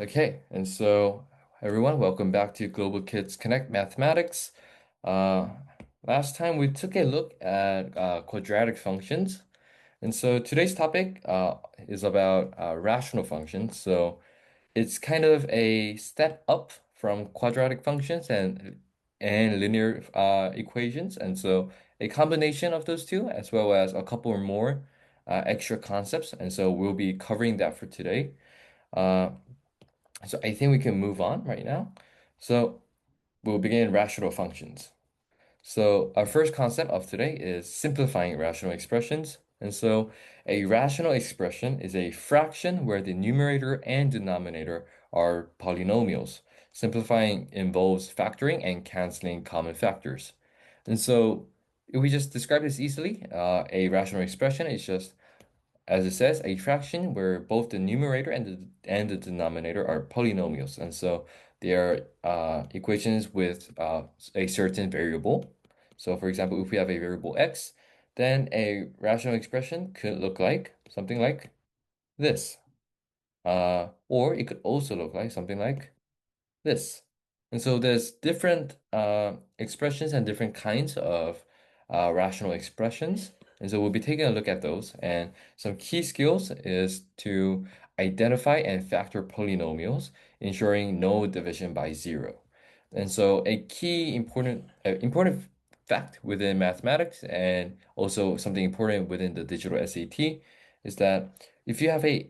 Okay, and so everyone, welcome back to Global Kids Connect Mathematics. Uh, Last time we took a look at quadratic functions, and so today's topic is about rational functions. So it's kind of a step up from quadratic functions and linear equations, and so a combination of those two, as well as a couple more extra concepts. And so we'll be covering that for today. Uh, so I think we can move on right now. So we'll begin rational functions. So our first concept of today is simplifying rational expressions. And so a rational expression is a fraction where the numerator and denominator are polynomials. Simplifying involves factoring and canceling common factors. And so if we just describe this easily, a rational expression is just as it says, a fraction where both the numerator and the denominator are polynomials. And so they are equations with a certain variable. So for example, if we have a variable x, then a rational expression could look like something like this. Or it could also look like something like this. And so there's different expressions and different kinds of rational expressions. And so we'll be taking a look at those. And some key skills is to identify and factor polynomials, ensuring no division by zero. And so a key important fact within mathematics and also something important within the digital SAT is that if you have a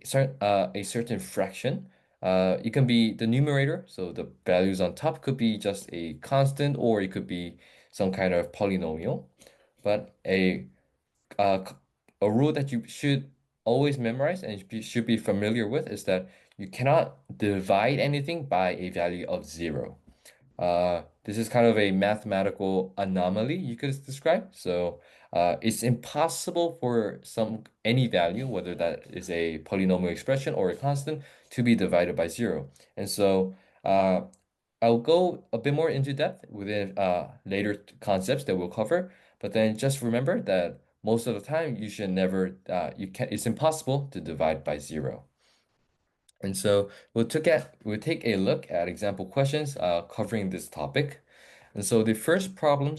certain fraction, it can be the numerator, so the values on top could be just a constant, or it could be some kind of polynomial. But uh, c- a rule that you should always memorize and should be familiar with is that you cannot divide anything by a value of zero. This is kind of a mathematical anomaly you could describe. So it's impossible for any value, whether that is a polynomial expression or a constant, to be divided by zero. And so uh, I'll go a bit more into depth within later concepts that we'll cover. But then just remember that most of the time you should never it's impossible to divide by zero. And so we'll take a look at example questions covering this topic. And so the first problem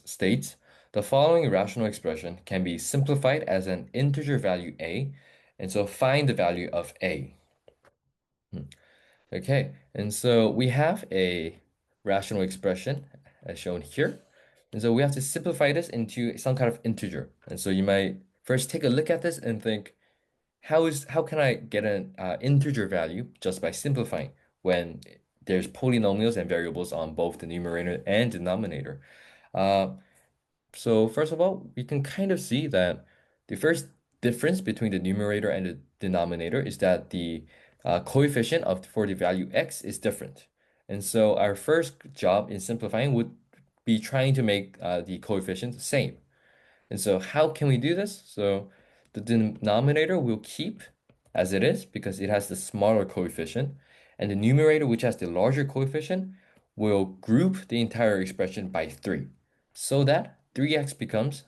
states the following rational expression can be simplified as an integer value a, and so find the value of a. Hmm. Okay, and so we have a rational expression as shown here. And so we have to simplify this into some kind of integer. And so you might first take a look at this and think, how can I get an integer value just by simplifying when there's polynomials and variables on both the numerator and denominator? Uh, so first of all, we can kind of see that the first difference between the numerator and the denominator is that the coefficient for the value x is different. And so our first job in simplifying would be trying to make the coefficient the same. And so how can we do this? So the denominator will keep as it is because it has the smaller coefficient, and the numerator, which has the larger coefficient, will group the entire expression by 3 so that 3x becomes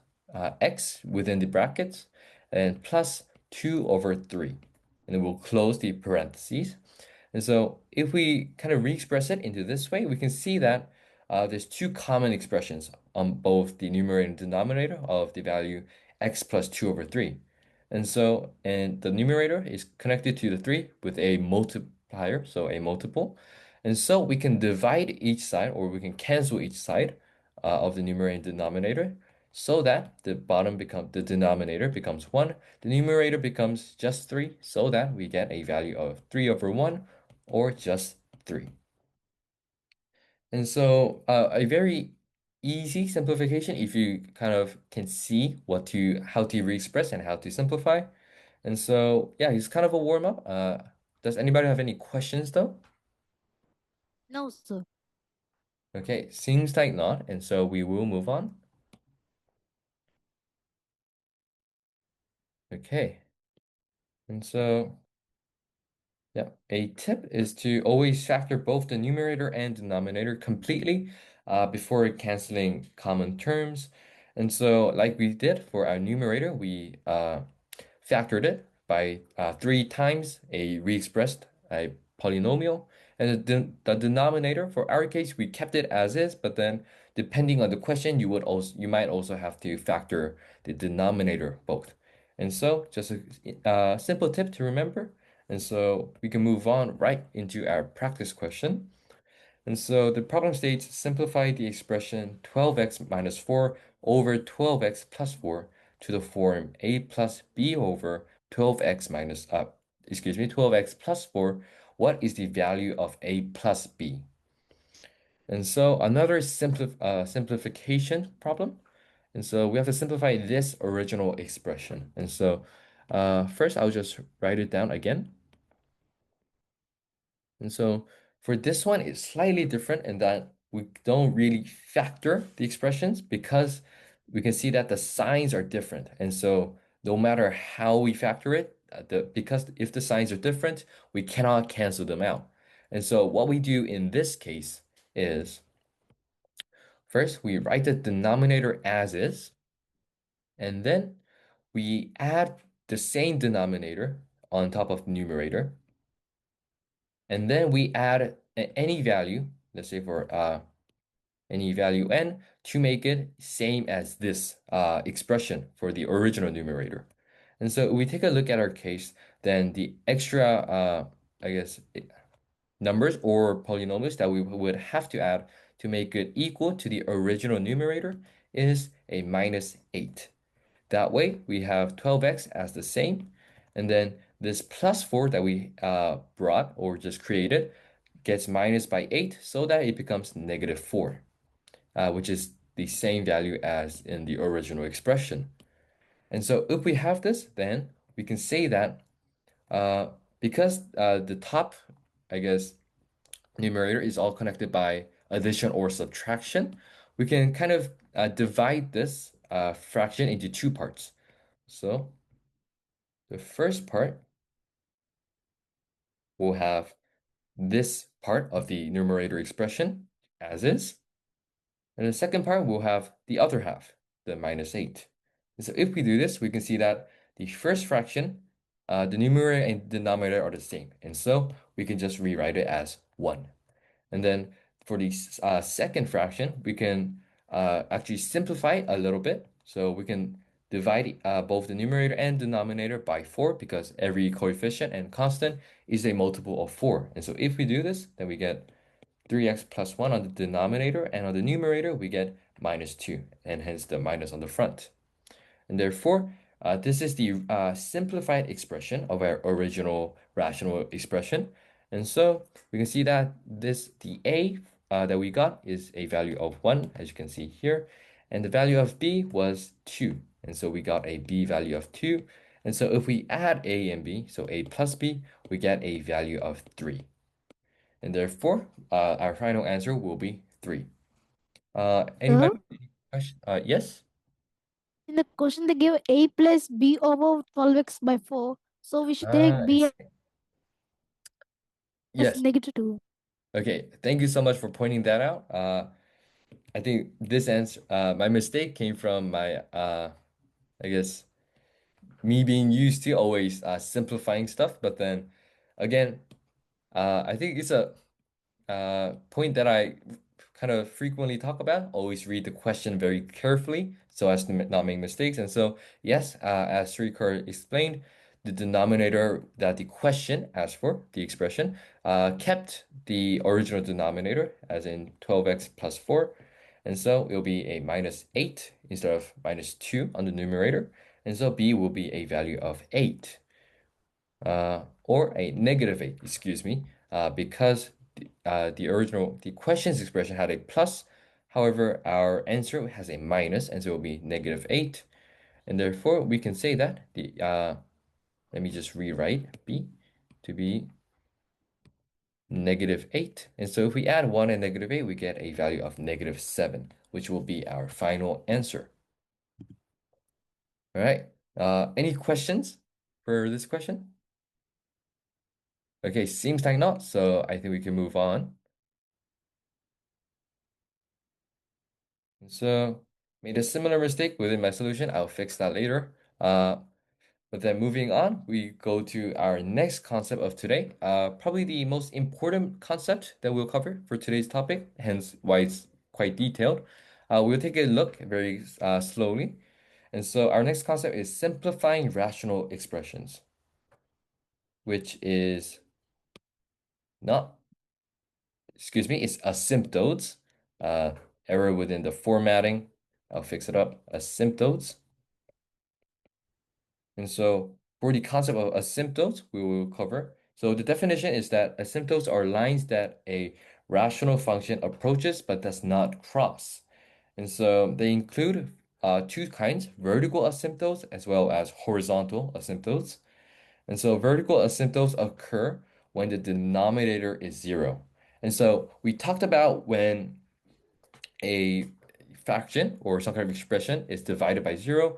x within the brackets and plus 2 over 3. And then we'll close the parentheses. And so if we kind of re-express it into this way, we can see that there's two common expressions on both the numerator and denominator of the value x plus 2 over 3. And the numerator is connected to the 3 with a multiplier, so a multiple. And so we can divide each side, or we can cancel each side of the numerator and denominator so that the denominator becomes 1, the numerator becomes just 3, so that we get a value of 3 over 1 or just 3. And so a very easy simplification if you kind of can see how to re-express and how to simplify. And so yeah, it's kind of a warm up. Does anybody have any questions though? No, sir. Okay, seems like not, and so we will move on. Okay, and so yeah, a tip is to always factor both the numerator and denominator completely before canceling common terms. And so, like we did for our numerator, we factored it by 3 times a re-expressed a polynomial. And the denominator, for our case, we kept it as is, but then depending on the question, you might also have to factor the denominator both. And so just a simple tip to remember. And so we can move on right into our practice question. And so the problem states simplify the expression 12x minus 4 over 12x plus 4 to the form a plus b over 12x minus 12x plus 4. What is the value of a plus b? And so another simplification problem. And so we have to simplify this original expression. And so first I'll just write it down again. And so for this one, it's slightly different in that we don't really factor the expressions because we can see that the signs are different. And so no matter how we factor it, because if the signs are different, we cannot cancel them out. And so what we do in this case is first we write the denominator as is, and then we add the same denominator on top of the numerator. And then we add any value, let's say for any value n, to make it same as this expression for the original numerator. And so we take a look at our case, then the extra, I guess, numbers or polynomials that we would have to add to make it equal to the original numerator is a minus 8. That way, we have 12x as the same. And then this plus 4 that we brought or just created gets minus by 8 so that it becomes negative 4, which is the same value as in the original expression. And so if we have this, then we can say that uh, because the top, I guess, numerator is all connected by addition or subtraction, we can kind of divide this fraction into two parts. So the first part will have this part of the numerator expression as is, and the second part will have the other half, the minus 8. And so if we do this, we can see that the first fraction, the numerator and denominator are the same. And so we can just rewrite it as 1. And then for the second fraction, we can actually simplify it a little bit. So we can divide both the numerator and denominator by 4 because every coefficient and constant is a multiple of 4. And so if we do this, then we get 3x plus 1 on the denominator, and on the numerator, we get minus 2, and hence the minus on the front. And therefore, this is the simplified expression of our original rational expression. And so we can see that the a that we got is a value of 1, as you can see here. And the value of b was 2. And so we got a b value of 2. And so if we add a and b, so a plus b, we get a value of 3. And therefore, our final answer will be 3. Sir, Anybody? Question? Yes? in the question they give a plus b over 12x by 4. So we should take I b see. as Yes. negative 2. Okay, thank you so much for pointing that out. I think this answer, my mistake came from my, I guess, me being used to always simplifying stuff. But then again, I think it's a point that I kind of frequently talk about. Always read the question very carefully so as to not make mistakes. And so, yes, as Srikar explained, the denominator that the question asked for, the expression, kept the original denominator, as in 12x plus 4. And so it'll be a minus 8 instead of minus 2 on the numerator. And so b will be a value of 8 or a negative 8, excuse me, because the questions expression had a plus. However, our answer has a minus, and so it will be negative 8. And therefore, we can say that let me just rewrite b to be negative 8. And so if we add 1 and negative 8, we get a value of negative 7, which will be our final answer. All right. Any questions for this question? Okay, seems like not, so I think we can move on. So made a similar mistake within my solution. I'll fix that later. But then moving on, we go to our next concept of today. Probably the most important concept that we'll cover for today's topic, hence why it's quite detailed. We'll take a look very slowly. And so our next concept is simplifying rational expressions, which is not, excuse me, it's asymptotes. Uh, Error within the formatting. I'll fix it up. Asymptotes. And so for the concept of asymptotes, we will cover. So the definition is that asymptotes are lines that a rational function approaches but does not cross. And so they include two kinds, vertical asymptotes as well as horizontal asymptotes. And so vertical asymptotes occur when the denominator is zero. And so we talked about when a fraction or some kind of expression is divided by zero,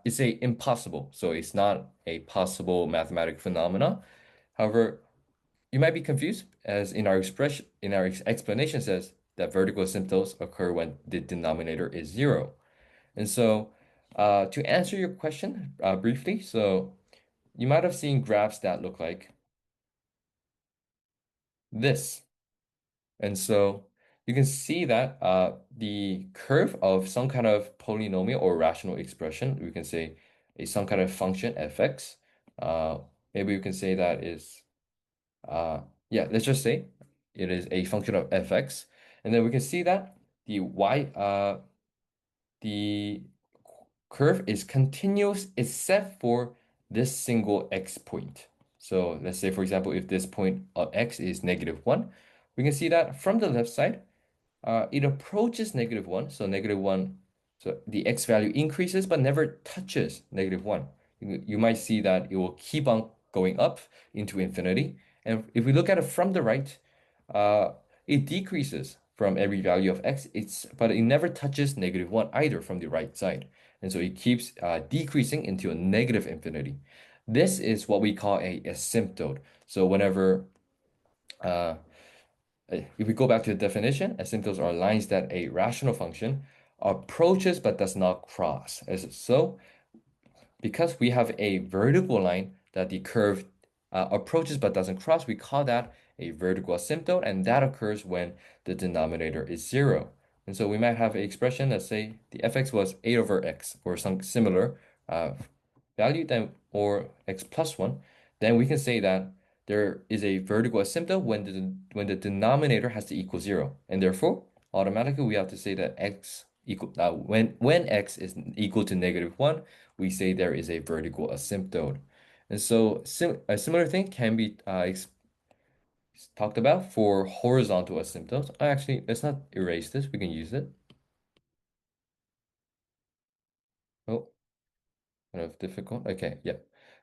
it's a impossible. So it's not a possible mathematical phenomena. However, you might be confused as in our expression, in our explanation says that vertical asymptotes occur when the denominator is zero. And so to answer your question briefly, so you might have seen graphs that look like this. And so you can see that the curve of some kind of polynomial or rational expression, we can say some kind of function fx. Uh, Maybe you can say that is, uh, yeah, let's just say it is a function of fx. And then we can see that the curve is continuous except for this single x point. So let's say, for example, if this point of x is -1, we can see that from the left side, it approaches -1. So -1, so the x value increases but never touches -1. You might see that it will keep on going up into infinity. And if we look at it from the right, uh, it decreases from every value of x. But it never touches -1 either from the right side. And so it keeps decreasing into a negative infinity. This is what we call a asymptote. So whenever if we go back to the definition, asymptotes are lines that a rational function approaches but does not cross. So, because we have a vertical line that the curve approaches but doesn't cross, we call that a vertical asymptote, and that occurs when the denominator is zero. And so we might have an expression that say the fx was 8 over x or some similar uh, value, then or x plus 1, then we can say that there is a vertical asymptote when the denominator has to equal 0. And therefore, automatically we have to say that x equal when x is equal to -1, we say there is a vertical asymptote. And so a similar thing can be talked about for horizontal asymptotes. Actually, let's not erase this. We can use it. Oh, kind of difficult. Okay, yeah.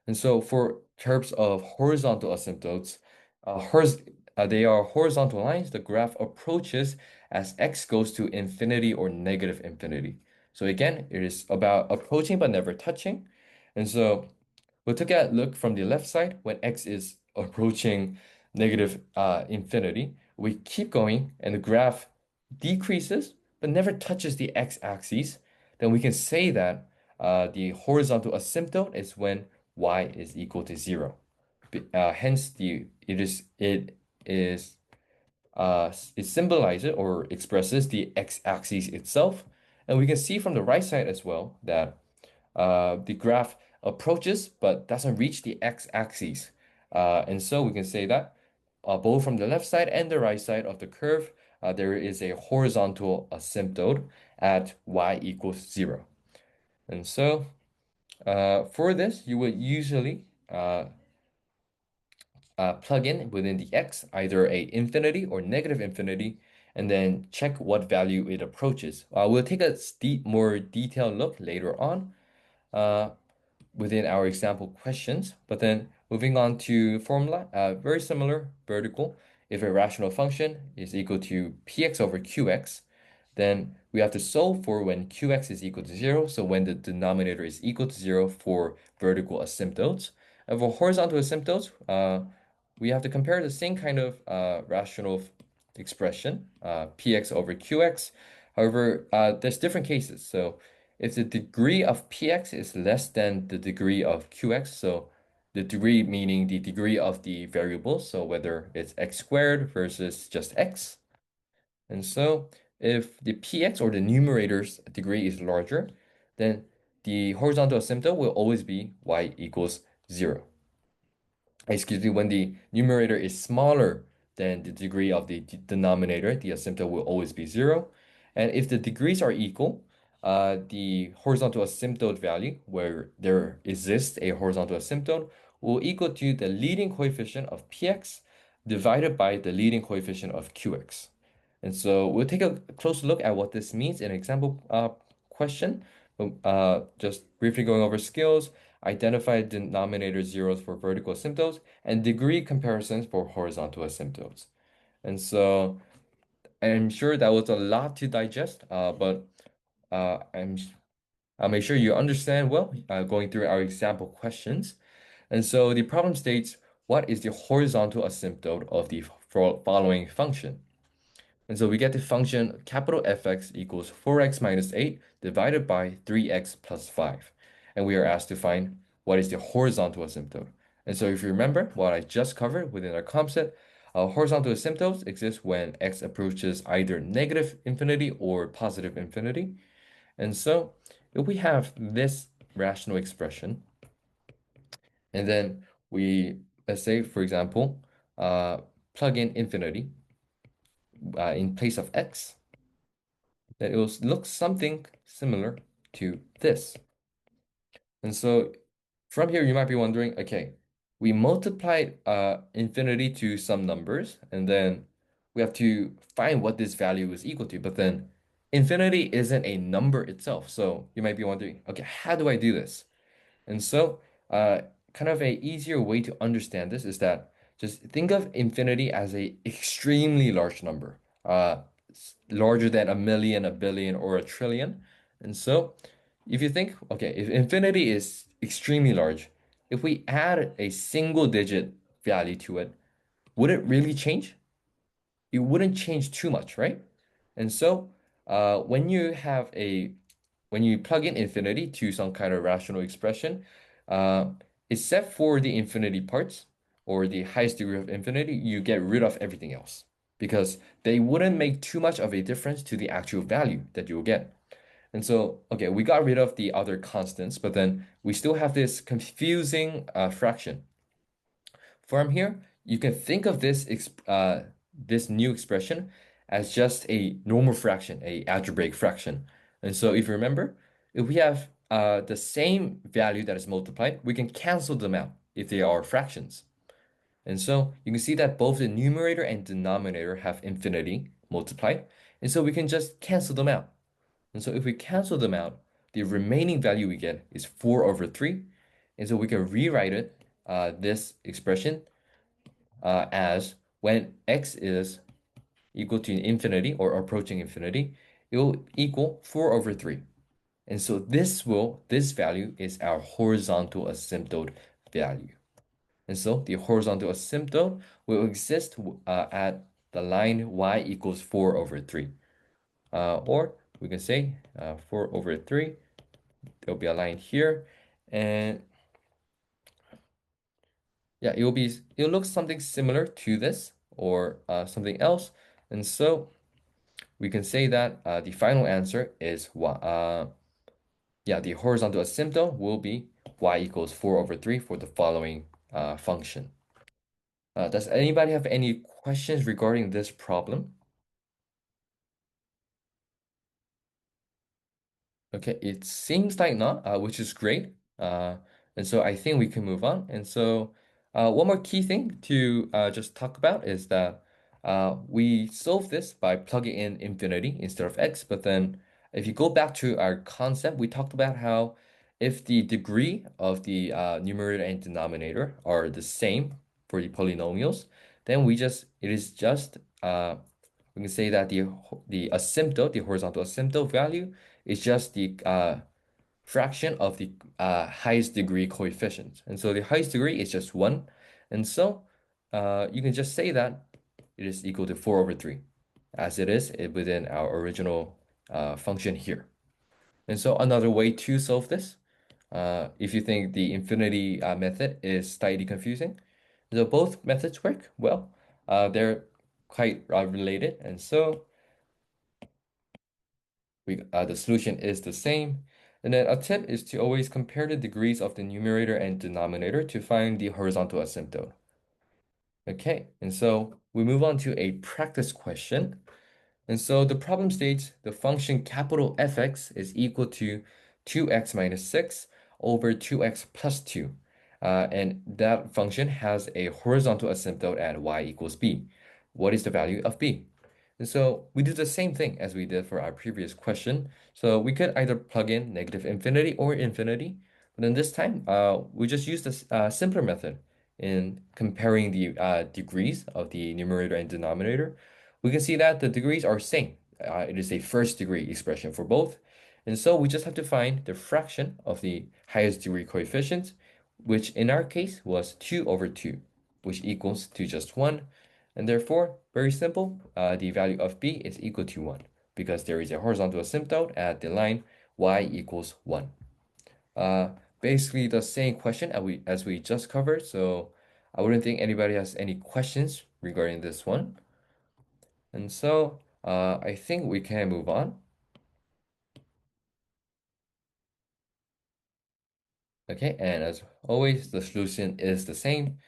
And so for terms of horizontal asymptotes, they are horizontal lines the graph approaches as x goes to infinity or negative infinity. So again, it is about approaching but never touching. And so we'll take a look from the left side when x is approaching negative infinity. We keep going and the graph decreases but never touches the x-axis. Then we can say that the horizontal asymptote is when y is equal to 0. Hence, it symbolizes or expresses the x-axis itself. And we can see from the right side as well that the graph approaches but doesn't reach the x-axis. And so we can say that both from the left side and the right side of the curve, there is a horizontal asymptote at y equals 0. And so for this, you would usually plug in within the x either a infinity or negative infinity, and then check what value it approaches. We'll take a more detailed look later on. Uh, Within our example questions. But then moving on to formula, very similar, vertical. If a rational function is equal to px over qx, then we have to solve for when qx is equal to 0, so when the denominator is equal to 0 for vertical asymptotes. And for horizontal asymptotes, we have to compare the same kind of rational expression, px over qx. However, there's different cases. So if the degree of px is less than the degree of qx, so the degree meaning the degree of the variable, so whether it's x squared versus just x. And so if the px or the numerator's degree is larger, then the horizontal asymptote will always be y equals 0. Excuse me, when the numerator is smaller than the degree of the denominator, the asymptote will always be 0. And if the degrees are equal, the horizontal asymptote value, where there exists a horizontal asymptote, will equal to the leading coefficient of px divided by the leading coefficient of qx. And so we'll take a close look at what this means in an example question. Just briefly going over skills, identify denominator zeros for vertical asymptotes, and degree comparisons for horizontal asymptotes. And so I'm sure that was a lot to digest, but I'm I'll make sure you understand well going through our example questions. And so the problem states, what is the horizontal asymptote of the following function? And so we get the function capital Fx equals 4x minus 8 divided by 3x plus 5. And we are asked to find what is the horizontal asymptote. And so if you remember what I just covered within our concept, horizontal asymptotes exist when x approaches either negative infinity or positive infinity. And so if we have this rational expression, and then we, let's say, for example, plug in infinity in place of x, that it will look something similar to this. And so from here, you might be wondering, okay, we multiplied infinity to some numbers, and then we have to find what this value is equal to. But then infinity isn't a number itself. So you might be wondering, okay, how do I do this? And so, kind of a easier way to understand this is that just think of infinity as a extremely large number, larger than a million, a billion, or a trillion. And so, if you think, okay, if infinity is extremely large, if we add a single digit value to it, would it really change? It wouldn't change too much, right? And so, when you plug in infinity to some kind of rational expression, uh, except for the infinity parts or the highest degree of infinity, you get rid of everything else because they wouldn't make too much of a difference to the actual value that you'll get. And so, okay, we got rid of the other constants, but then we still have this confusing fraction. From here, you can think of this new expression as just a normal fraction, a algebraic fraction. And so if you remember, if we have the same value that is multiplied, we can cancel them out if they are fractions. And so you can see that both the numerator and denominator have infinity multiplied. And so we can just cancel them out. And so if we cancel them out, the remaining value we get is 4 over 3. And so we can rewrite it, this expression as when x is equal to infinity or approaching infinity, it will equal 4 over 3. And so this value is our horizontal asymptote value. And so the horizontal asymptote will exist at the line y equals 4 over 3. Or we can say 4 over 3, there'll be a line here. And yeah, it'll look something similar to this or something else. And so we can say that the final answer is yeah, the horizontal asymptote will be y equals 4 over 3 for the following function. Does anybody have any questions regarding this problem? Okay, it seems like not, which is great. And so I think we can move on. And so one more key thing to just talk about is that we solve this by plugging in infinity instead of x. But then if you go back to our concept, we talked about how if the degree of the numerator and denominator are the same for the polynomials, then it is just we can say that the asymptote, the horizontal asymptote value is just the fraction of the highest degree coefficient. And so the highest degree is just 1. And so you can just say that it is equal to 4 over 3, as it is within our original function here. And so another way to solve this, if you think the infinity method is slightly confusing, so both methods work well. They're quite related, and so the solution is the same. And then a tip is to always compare the degrees of the numerator and denominator to find the horizontal asymptote. Okay, and so we move on to a practice question. And so the problem states the function capital Fx is equal to 2x minus 6 over 2x plus 2. And that function has a horizontal asymptote at y equals b. What is the value of b? And so we do the same thing as we did for our previous question. So we could either plug in negative infinity or infinity. But then this time, we just use this simpler method in comparing the degrees of the numerator and denominator. We can see that the degrees are same. It is a first degree expression for both. And so we just have to find the fraction of the highest degree coefficient, which in our case was 2 over 2, which equals to just 1. And therefore, very simple, the value of b is equal to 1 because there is a horizontal asymptote at the line y equals 1. Uh, Basically the same question as we just covered, so I wouldn't think anybody has any questions regarding this one. And so I think we can move on. Okay, and as always, the solution is the same.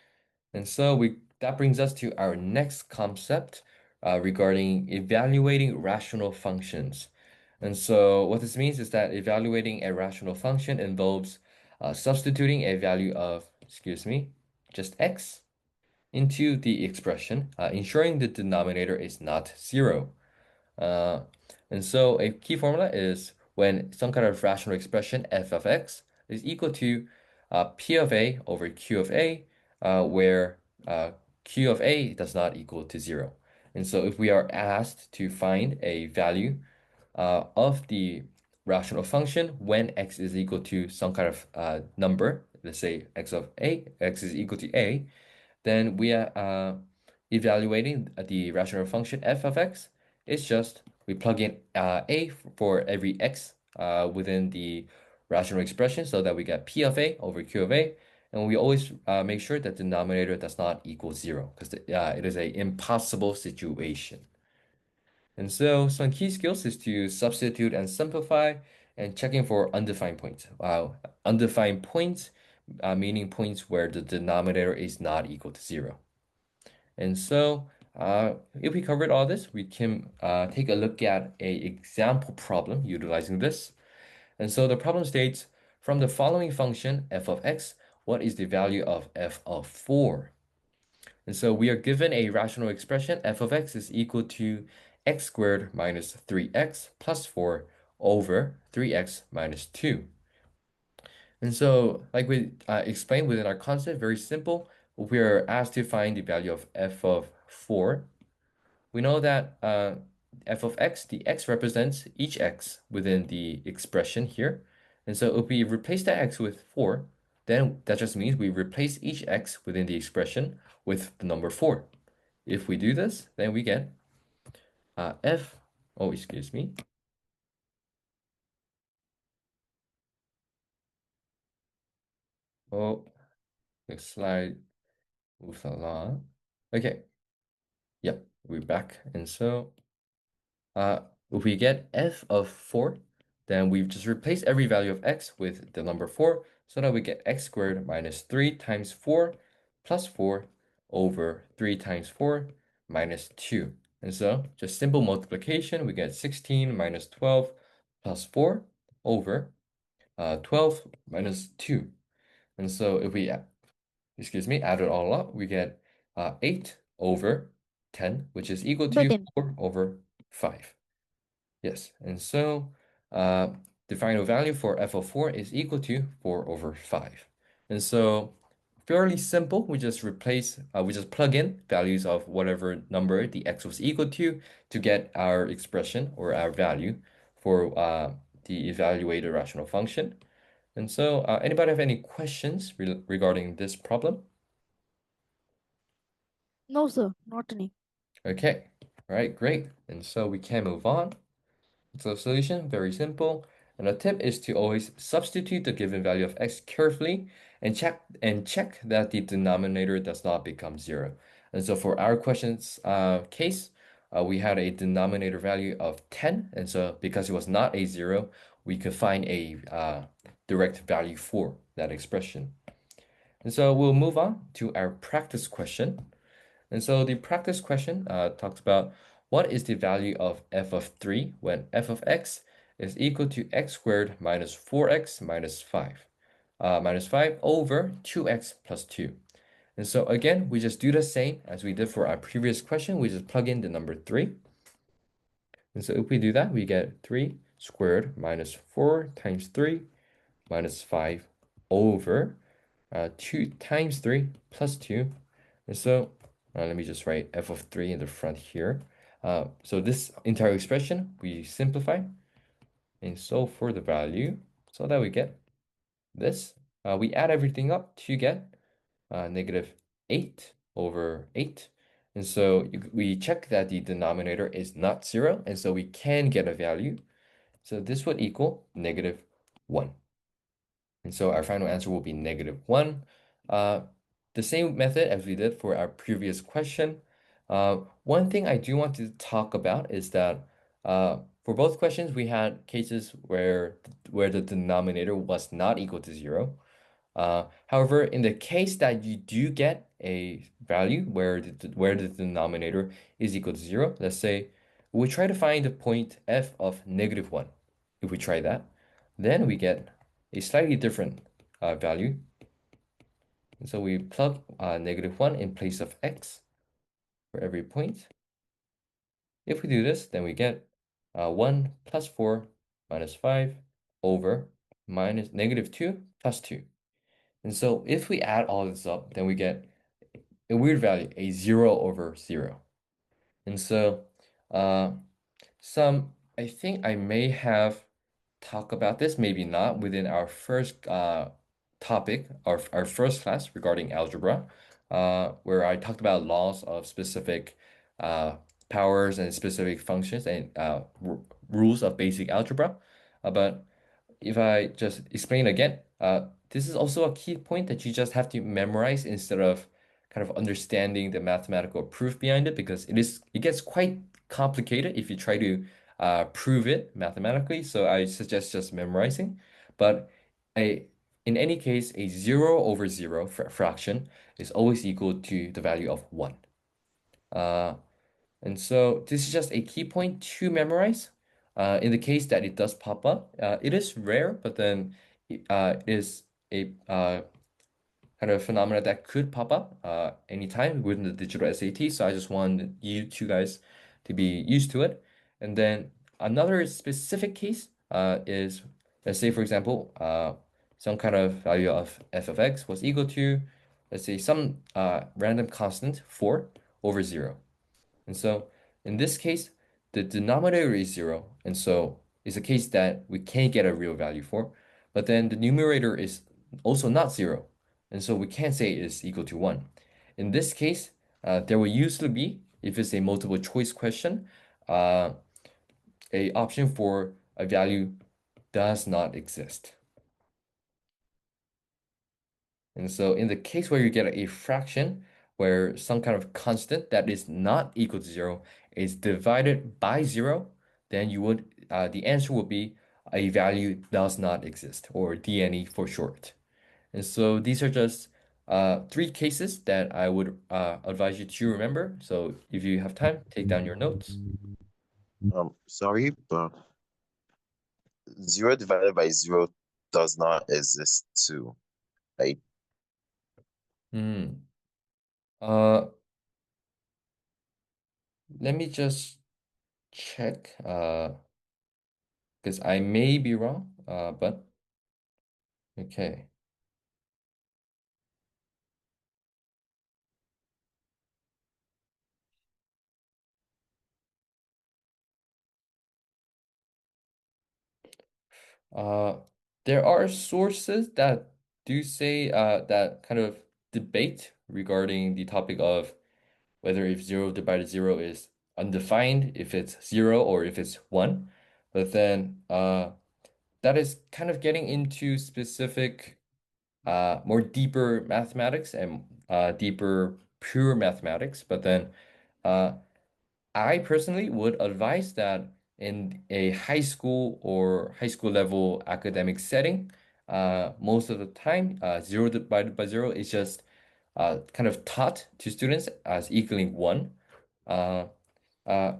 And so that brings us to our next concept regarding evaluating rational functions. And so what this means is that evaluating a rational function involves substituting a value of, excuse me, just x into the expression, ensuring the denominator is not zero. Uh, and so a key formula is when some kind of rational expression f of x is equal to p of a over q of a, where q of a does not equal to zero. And so if we are asked to find a value of the rational function when x is equal to some kind of number, let's say x is equal to a, then we are evaluating the rational function f of x. It's just we plug in a for every x within the rational expression so that we get p of a over q of a. And we always make sure that the denominator does not equal zero because it is an impossible situation. And so some key skills is to substitute and simplify and checking for undefined points. Undefined points meaning points where the denominator is not equal to zero. And so if we covered all this, we can take a look at a example problem utilizing this. And so the problem states, from the following function, f of x, what is the value of f of 4? And so we are given a rational expression, f of x is equal to x squared minus 3x plus 4 over 3x minus 2. And so, like we explained within our concept, very simple. We are asked to find the value of f of 4. We know that f of x, the x represents each x within the expression here. And so if we replace that x with 4, then that just means we replace each x within the expression with the number 4. If we do this, then we get f, oh, excuse me. Oh, next slide moves along. Okay, yep, we're back. And so Uh, if we get f of 4, then we've just replaced every value of x with the number 4, so that we get x squared minus 3 times 4 plus 4 over 3 times 4 minus 2. And so just simple multiplication, we get 16 minus 12 plus 4 over 12 minus 2. And so if we, excuse me, add it all up, we get 8 over 10, which is equal to 13. 4 over 5. Yes, and so uh, the final value for f of 4 is equal to 4 over 5. And so fairly simple, we just plug in values of whatever number the x was equal to get our expression or our value for the evaluated rational function. And so anybody have any questions regarding this problem? No, sir, not any. Okay, all right, great. And so we can move on. So solution, very simple. And a tip is to always substitute the given value of x carefully and check that the denominator does not become zero. And so for our questions case, we had a denominator value of 10. And so because it was not a zero, we could find a direct value for that expression. And so we'll move on to our practice question. And so the practice question talks about what is the value of f of 3 when f of x is equal to x squared minus 4x minus 5 over 2x plus 2. And so again, we just do the same as we did for our previous question. We just plug in the number 3. And so if we do that, we get 3 squared minus 4 times 3 minus 5 over 2 times 3 plus 2. And so let me just write f of 3 in the front here. So this entire expression, we simplify and solve for the value so that we get this. We add everything up to get negative 8 over 8. And so we check that the denominator is not 0, and so we can get a value. So this would equal negative 1. And so our final answer will be negative 1. Uh, the same method as we did for our previous question. One thing I do want to talk about is that for both questions, we had cases where the denominator was not equal to 0. However, in the case that you do get a value where the denominator is equal to 0, let's say we try to find the point f of negative 1. If we try that, then we get a slightly different value. And so we plug negative 1 in place of x for every point. If we do this, then we get 1 plus 4 minus 5 over minus negative 2 plus 2. And so if we add all this up, then we get a weird value, a 0 over 0. And so uh, I think I may have talked about this, maybe not, within our first topic, our first class regarding algebra, where I talked about laws of specific uh, powers and specific functions and rules of basic algebra. But if I just explain again, this is also a key point that you just have to memorize instead of kind of understanding the mathematical proof behind it because it gets quite complicated if you try to prove it mathematically. So I suggest just memorizing. But a in any case, a 0 over 0 fraction is always equal to the value of 1. Uh, and so this is just a key point to memorize. In the case that it does pop up, it is rare, but then it is a kind of phenomena that could pop up anytime within the digital SAT. So I just want you two guys to be used to it. And then another specific case is, let's say, for example, some kind of value of f of x was equal to, let's say, some random constant 4 over 0. And so in this case, the denominator is 0. And so it's a case that we can't get a real value for. But then the numerator is also not 0. And so we can't say it is equal to 1. In this case, there will usually be, if it's a multiple choice question, uh, a option for a value does not exist. And so in the case where you get a fraction where some kind of constant that is not equal to 0 is divided by 0, then the answer would be a value does not exist, or DNE for short. And so these are just three cases that I would advise you to remember. So if you have time, take down your notes. Sorry, but 0 divided by 0 does not exist too. Like, Hmm. Uh, Let me just check, because I may be wrong, but okay. Uh, there are sources that do say that kind of debate regarding the topic of whether if 0 divided 0 is undefined, if it's 0 or if it's 1. But then that is kind of getting into specific, more deeper mathematics and deeper pure mathematics. But then uh, I personally would advise that in a high school or high school level academic setting, most of the time, zero divided by zero is just kind of taught to students as equaling one. Uh,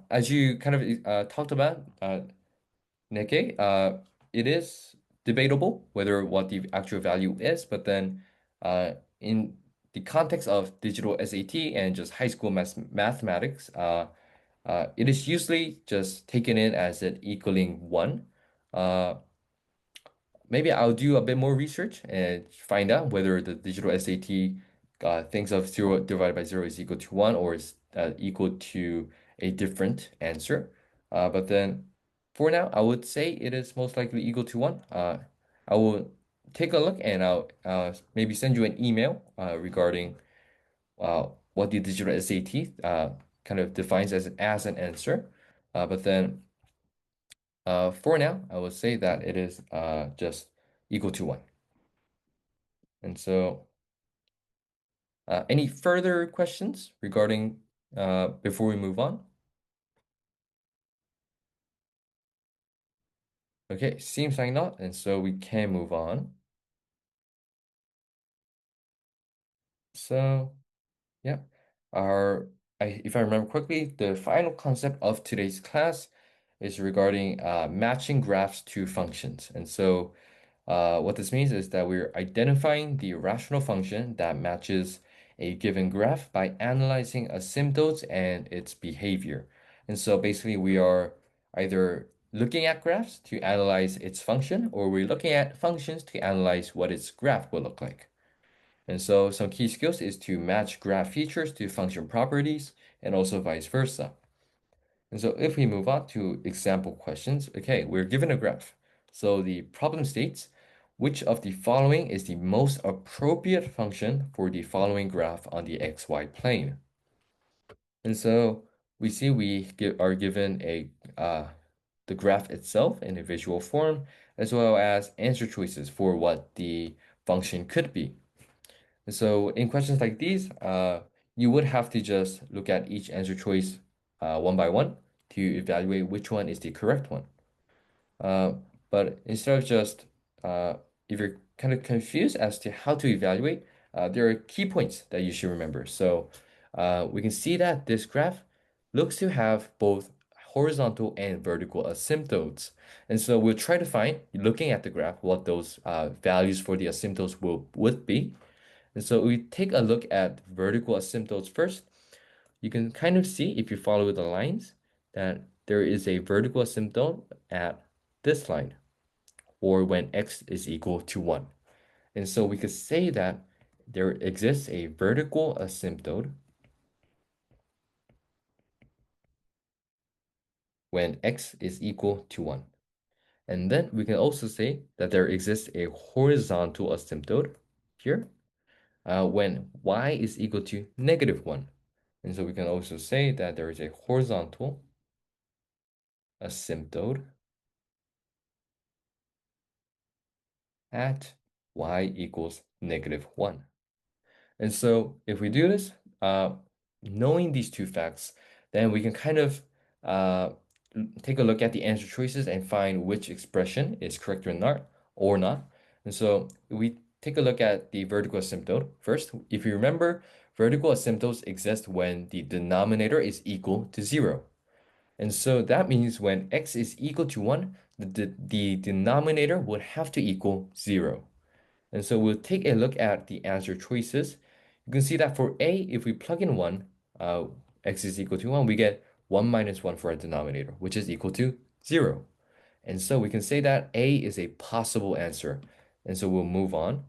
as you kind of talked about, Nikkei, it is debatable whether what the actual value is, but then in the context of digital SAT and just high school mathematics, it is usually just taken in as it equaling one. Uh, Maybe I'll do a bit more research and find out whether the digital SAT thinks of zero divided by zero is equal to one or is equal to a different answer. But then for now, I would say it is most likely equal to one. I will take a look and I'll maybe send you an email regarding what the digital SAT kind of defines as an answer. But then for now, I would say that it is just equal to one. And so, any further questions regarding before we move on? Okay, seems like not, and so we can move on. So, yeah, if I remember quickly, the final concept of today's class is regarding matching graphs to functions. And so, what this means is that we're identifying the rational function that matches a given graph by analyzing asymptotes and its behavior. And so basically, we are either looking at graphs to analyze its function, or we're looking at functions to analyze what its graph will look like. And so some key skills is to match graph features to function properties and also vice versa. And so if we move on to example questions, okay, we're given a graph. So the problem states, which of the following is the most appropriate function for the following graph on the xy plane? And so we see are given the graph itself in a visual form, as well as answer choices for what the function could be. And so in questions like these, you would have to just look at each answer choice one by one to evaluate which one is the correct one. Uh, but instead of just, if you're kind of confused as to how to evaluate, there are key points that you should remember. So we can see that this graph looks to have both horizontal and vertical asymptotes. And so we'll try to find, looking at the graph, what those values for the asymptotes would be. And so we take a look at vertical asymptotes first. You can kind of see if you follow the lines that there is a vertical asymptote at this line, or when x is equal to 1. And so we could say that there exists a vertical asymptote when x is equal to 1. And then we can also say that there exists a horizontal asymptote here when y is equal to -1. And so we can also say that there is a horizontal asymptote at y equals -1. And so if we do this, knowing these two facts, then we can kind of uh, take a look at the answer choices and find which expression is correct or not. And so we take a look at the vertical asymptote first. If you remember, vertical asymptotes exist when the denominator is equal to 0. And so that means when x is equal to 1, the denominator would have to equal 0. And so we'll take a look at the answer choices. You can see that for A, if we plug in 1, x is equal to 1, we get 1 minus 1 for our denominator, which is equal to 0. And so we can say that A is a possible answer. And so we'll move on.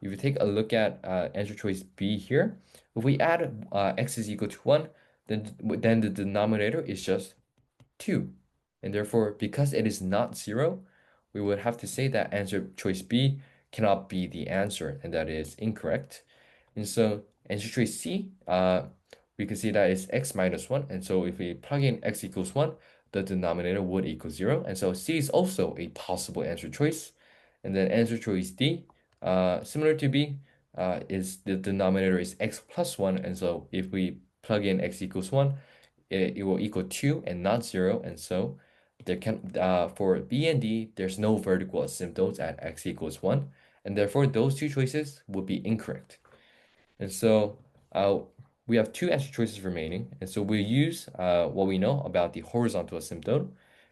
If you take a look at answer choice B here, if we add x is equal to 1, then the denominator is just 2. And therefore, because it is not 0, we would have to say that answer choice B cannot be the answer, and that is incorrect. And so answer choice C, we can see that it's x minus 1. And so if we plug in x equals 1, the denominator would equal 0. And so C is also a possible answer choice. And then answer choice D, similar to B, is the denominator is x plus 1. And so if we plug in x equals 1, it will equal 2 and not 0. And so there can for B and D, there's no vertical asymptotes at x equals 1. And therefore, those two choices would be incorrect. And so uh, we have two answer choices remaining. And so we use what we know about the horizontal asymptote,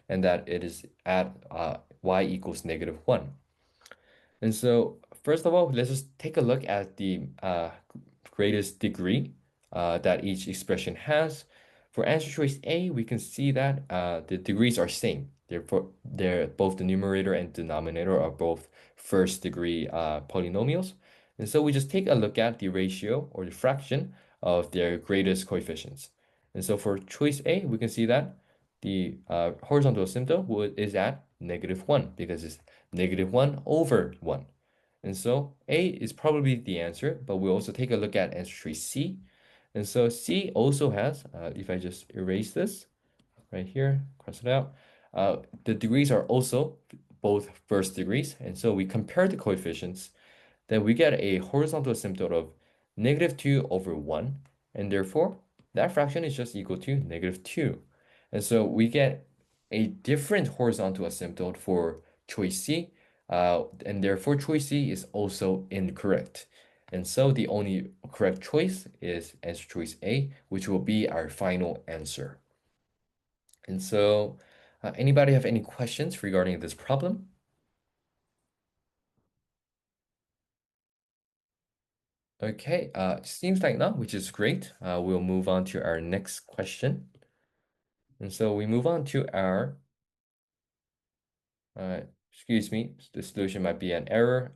and that it is at y equals -1. And so, first of all, let's just take a look at the greatest degree that each expression has. For answer choice A, we can see that the degrees are same. They're both the numerator and denominator are both first degree polynomials. And so we just take a look at the ratio or the fraction of their greatest coefficients. And so for choice A, we can see that the horizontal asymptote is at -1 because it's -1 over 1. And so A is probably the answer, but we'll also take a look at answer tree C. And so C also has, if I just erase this right here, cross it out, the degrees are also both first degrees. And so we compare the coefficients, then we get a horizontal asymptote of -2 over 1. And therefore, that fraction is just equal to -2. And so we get a different horizontal asymptote for choice C, and therefore choice C is also incorrect. And so the only correct choice is answer choice A, which will be our final answer. And so, anybody have any questions regarding this problem? Okay, seems like not, which is great. We'll move on to our next question. And so we move on to our, uh, excuse me, the solution might be an error.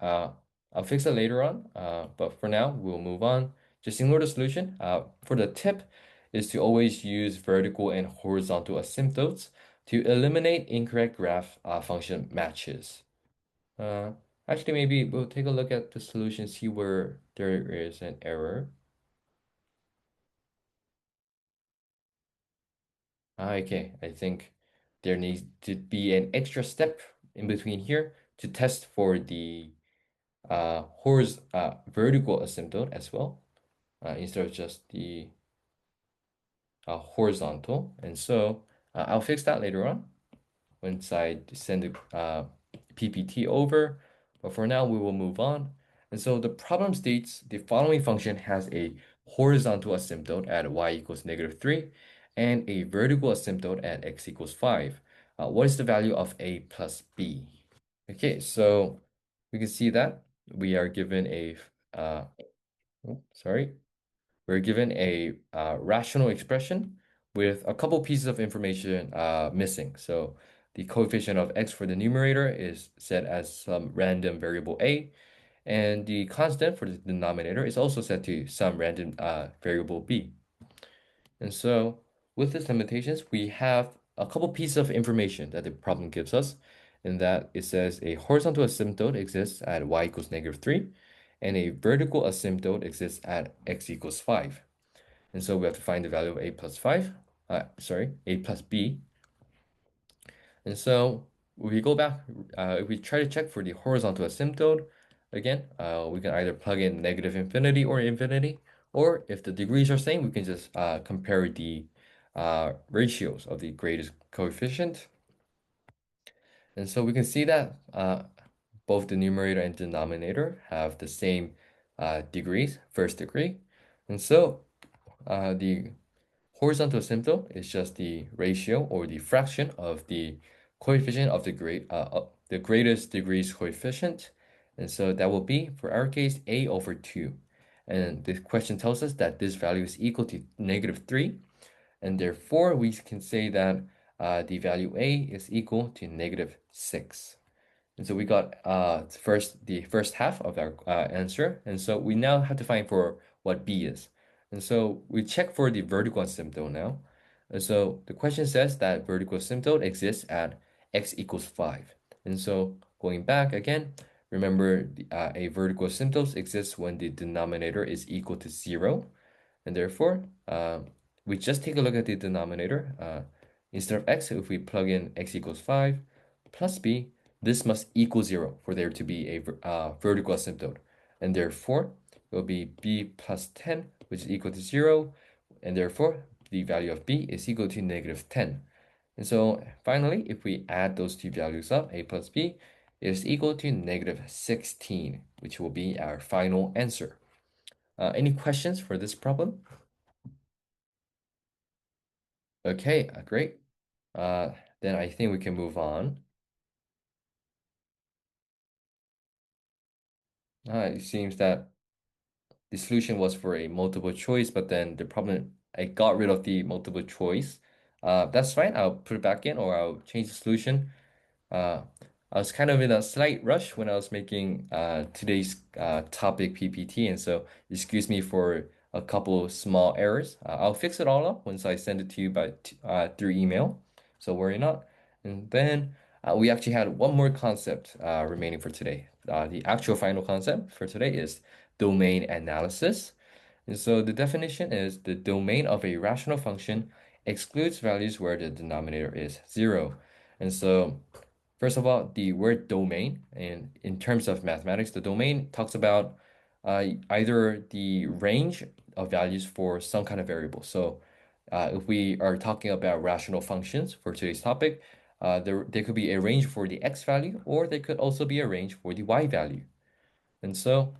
I'll fix it later on, but for now, we'll move on. Just ignore the solution. For the tip is to always use vertical and horizontal asymptotes to eliminate incorrect graph function matches. Uh, Actually, maybe we'll take a look at the solution, see where there is an error. Okay, I think there needs to be an extra step in between here to test for the vertical asymptote as well, instead of just the horizontal. And so I'll fix that later on once I send the PPT over. But for now, we will move on. And so the problem states the following function has a horizontal asymptote at y equals -3 and a vertical asymptote at x equals 5. What is the value of a plus b? Okay, so we can see that we are given a, uh, sorry, we're given a rational expression with a couple pieces of information missing. So the coefficient of x for the numerator is set as some random variable a, and the constant for the denominator is also set to some random variable b. And so with these limitations, we have a couple pieces of information that the problem gives us, in that it says a horizontal asymptote exists at y equals -3, and a vertical asymptote exists at x equals 5. And so we have to find the value of a plus 5, a plus b. And so if we go back, if we try to check for the horizontal asymptote, again, we can either plug in -infinity or infinity, or if the degrees are same, we can just compare the ratios of the greatest coefficient. And so we can see that both the numerator and denominator have the same degrees, first degree. And so the horizontal asymptote is just the ratio or the fraction of the coefficient of the greatest degrees coefficient. And so that will be, for our case, a over 2. And the question tells us that this value is equal to -3. And therefore, we can say that the value a is equal to -6. And so we got the first half of our answer. And so we now have to find for what b is. And so we check for the vertical asymptote now. And so the question says that vertical asymptote exists at x equals 5. And so going back again, remember a vertical asymptote exists when the denominator is equal to 0. And therefore, we just take a look at the denominator. Instead of x, if we plug in x equals 5 plus b, this must equal 0 for there to be a vertical asymptote. And therefore, it will be b plus 10, which is equal to 0. And therefore, the value of b is equal to negative 10. And so finally, if we add those two values up, a plus b is equal to negative 16, which will be our final answer. Any questions for this problem? Okay, great. Uh, then I think we can move on. It seems that the solution was for a multiple choice, but then the problem, I got rid of the multiple choice. That's fine. I'll put it back in or I'll change the solution. Uh, I was kind of in a slight rush when I was making today's topic PPT, and so excuse me for a couple of small errors. I'll fix it all up once I send it to you by through email, so worry not. And then we actually had one more concept remaining for today. The actual final concept for today is domain analysis. And so the definition is the domain of a rational function excludes values where the denominator is 0. And so first of all, the word domain, and in terms of mathematics, the domain talks about either the range of values for some kind of variable. So, if we are talking about rational functions for today's topic, there could be a range for the x value, or there could also be a range for the y value. And so,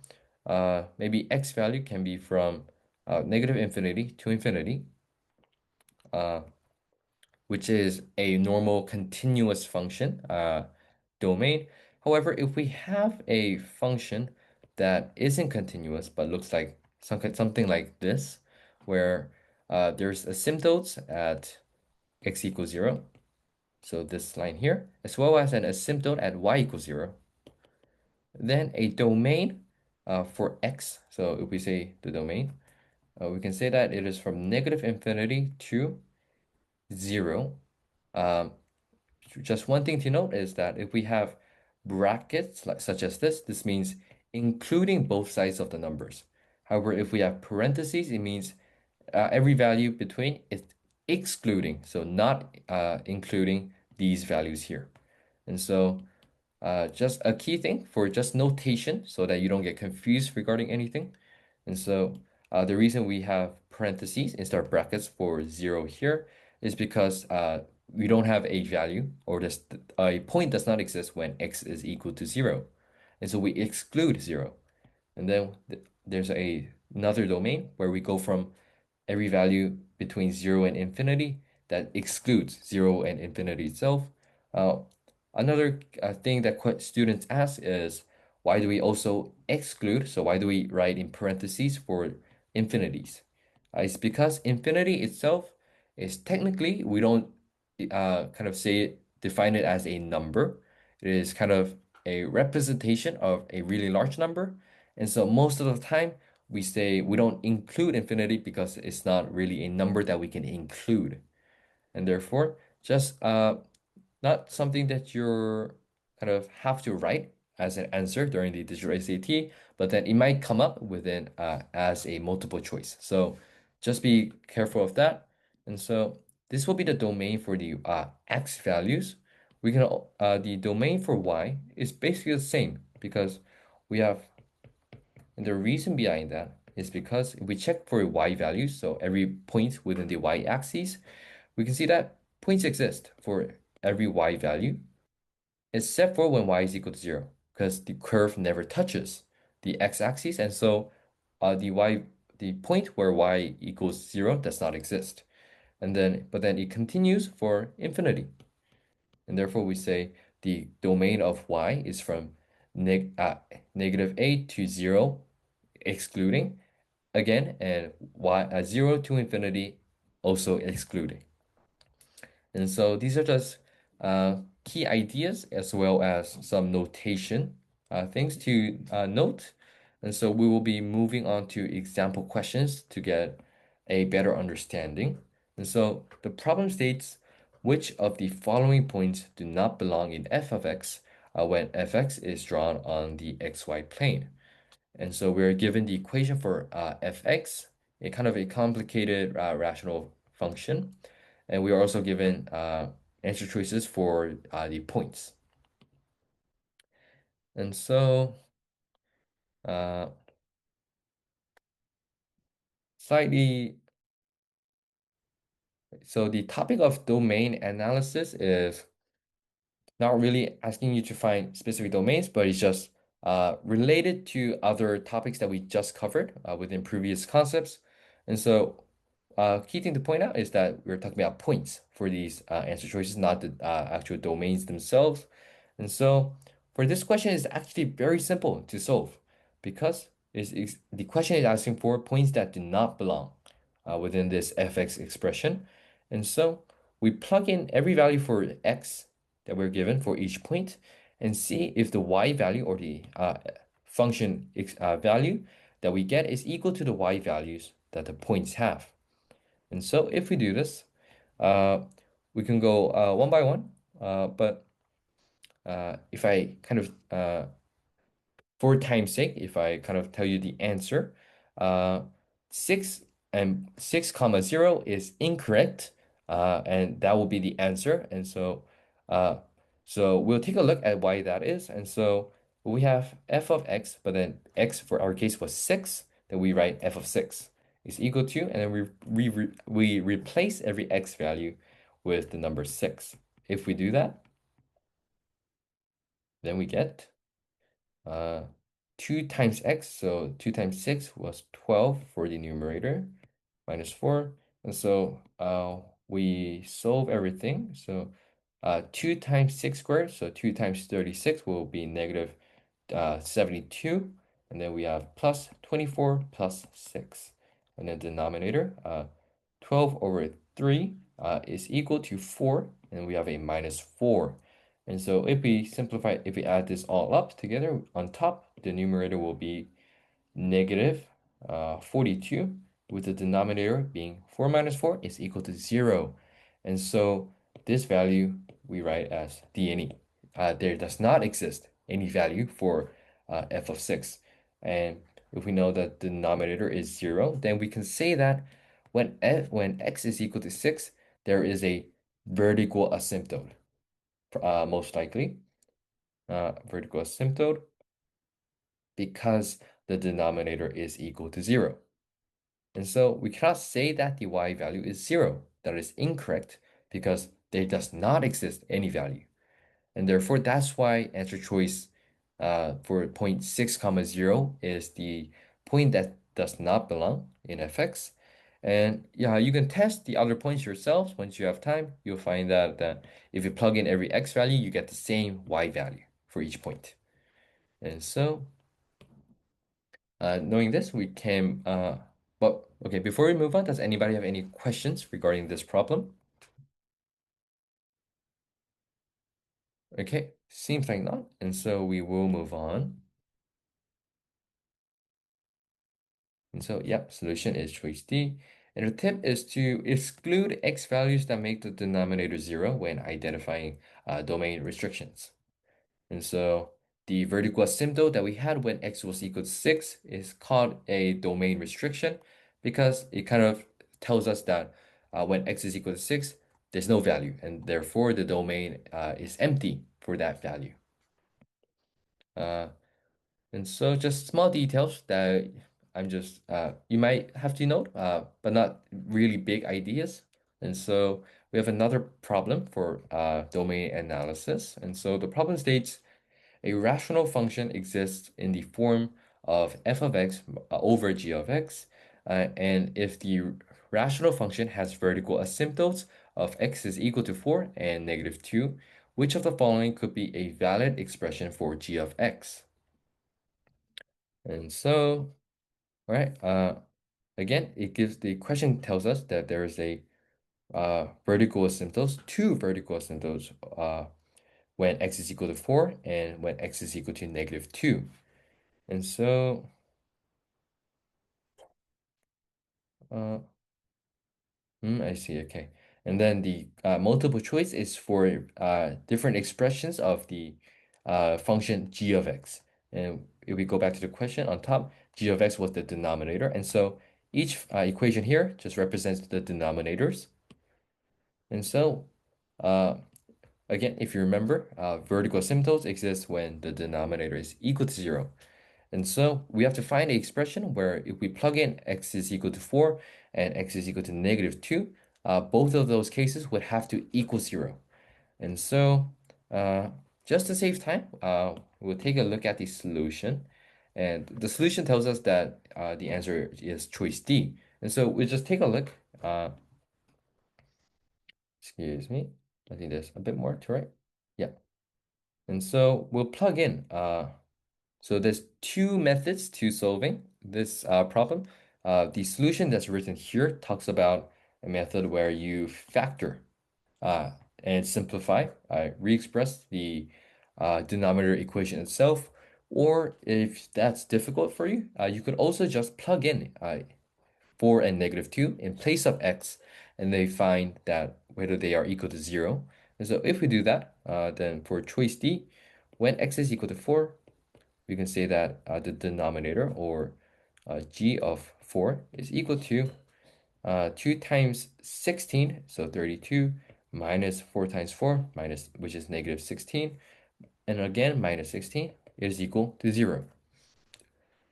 maybe x value can be from negative infinity to infinity. Uh, which is a normal continuous function domain. However, if we have a function that isn't continuous but looks like something like this, where there's asymptotes at x equals 0, so this line here, as well as an asymptote at y equals 0, then a domain for x, so if we say the domain, we can say that it is from negative infinity to 0. Um, Just one thing to note is that if we have brackets like such as this means including both sides of the numbers. However, if we have parentheses, it means every value between is excluding, so not including these values here. And so just a key thing for just notation so that you don't get confused regarding anything. And so the reason we have parentheses instead of brackets for 0 here is because we don't have a value or this a point does not exist when x is equal to 0. And so we exclude 0. And then there's another domain where we go from every value between 0 and infinity that excludes 0 and infinity itself. Uh, Another thing that students ask is why do we also exclude? So why do we write in parentheses for infinities? It's because infinity itself is technically, we don't kind of say it, define it as a number. It is kind of a representation of a really large number. And so most of the time, we say we don't include infinity because it's not really a number that we can include. And therefore, just not something that you're kind of have to write as an answer during the digital ACT, but then it might come up within as a multiple choice. So just be careful of that. And so this will be the domain for the x values. We can the domain for y is basically the same because we have, and the reason behind that is because if we check for y values, so every point within the y-axis, we can see that points exist for every y value, except for when y is equal to 0, because the curve never touches the x-axis, and so the point where y equals 0 does not exist. But then it continues for infinity. And therefore we say the domain of y is from negative a to 0, excluding, again, and y 0 to infinity, also excluding. And so these are just key ideas as well as some notation things to note. And so we will be moving on to example questions to get a better understanding. And so the problem states which of the following points do not belong in f of x when fx is drawn on the xy plane. And so we're given the equation for fx, a kind of a complicated rational function. And we are also given answer choices for the points. And so uh, slightly, so the topic of domain analysis is not really asking you to find specific domains, but it's just related to other topics that we just covered within previous concepts. And so, key thing to point out is that we're talking about points for these answer choices, not the actual domains themselves. And so, for this question, is actually very simple to solve because the question is asking for points that do not belong within this fx expression. And so, we plug in every value for x that we're given for each point and see if the y value or the function value that we get is equal to the y values that the points have. And so if we do this, uh, we can go one by one, but if I kind of for time's sake, if I kind of tell you the answer, uh, 6 comma 0 is incorrect, and that will be the answer. And so, uh, so we'll take a look at why that is. And so we have f of x, but then x for our case was 6. Then we write f of 6 is equal to, and then we replace every x value with the number 6. If we do that, then we get uh, 2 times x, so 2 times 6 was 12 for the numerator, minus 4. And so we solve everything. So 2 times 6 squared, so 2 times 36 will be negative 72. And then we have plus 24 plus 6. And then denominator, 12 over 3 is equal to 4. And we have a minus 4. And so if we simplify, if we add this all up together on top, the numerator will be negative 42, with the denominator being 4 minus 4 is equal to 0. And so this value we write as D and E. There does not exist any value for f of 6. And if we know that the denominator is 0, then we can say that when x is equal to 6, there is a vertical asymptote, most likely. Vertical asymptote because the denominator is equal to 0. And so we cannot say that the y value is 0. That is incorrect because there does not exist any value. And therefore, that's why answer choice for point 6 comma 0 is the point that does not belong in fx. And yeah, you can test the other points yourselves once you have time. You'll find that if you plug in every x value, you get the same y value for each point. And so knowing this, we can, but okay, before we move on, does anybody have any questions regarding this problem? Okay, seems like not. And so we will move on. And so, yep, solution is choice D. And the tip is to exclude x values that make the denominator 0 when identifying domain restrictions. And so the vertical asymptote that we had when x was equal to 6 is called a domain restriction because it kind of tells us that when x is equal to 6, there's no value, and therefore the domain is empty for that value. Uh, and so just small details that I'm just you might have to note, but not really big ideas. And so we have another problem for domain analysis. And so the problem states a rational function exists in the form of f of x over g of x, and if the rational function has vertical asymptotes of x is equal to 4 and negative 2, which of the following could be a valid expression for g of x? And so, all right, again, the question tells us that there is a vertical asymptotes, two vertical asymptotes when x is equal to 4 and when x is equal to negative 2. And so, uh, I see. Okay. And then the multiple choice is for different expressions of the function g of x. And if we go back to the question on top, g of x was the denominator. And so each equation here just represents the denominators. And so, uh, again, if you remember, vertical asymptotes exist when the denominator is equal to 0. And so we have to find an expression where if we plug in x is equal to 4 and x is equal to -2, both of those cases would have to equal 0. And so, uh, just to save time, we'll take a look at the solution. And the solution tells us that the answer is choice D. And so we'll just take a look. Excuse me. I think there's a bit more to write. Yeah. And so we'll plug in. So there's two methods to solving this problem. The solution that's written here talks about a method where you factor uh, and simplify, re-express the denominator equation itself. Or if that's difficult for you, you could also just plug in 4 and -2 in place of x, and they find that whether they are equal to 0. And so if we do that, then for choice D, when x is equal to 4, we can say that the denominator, or g of 4, is equal to 2 times 16, so 32, minus 4 times 4, minus, which is -16, and again minus 16, is equal to 0.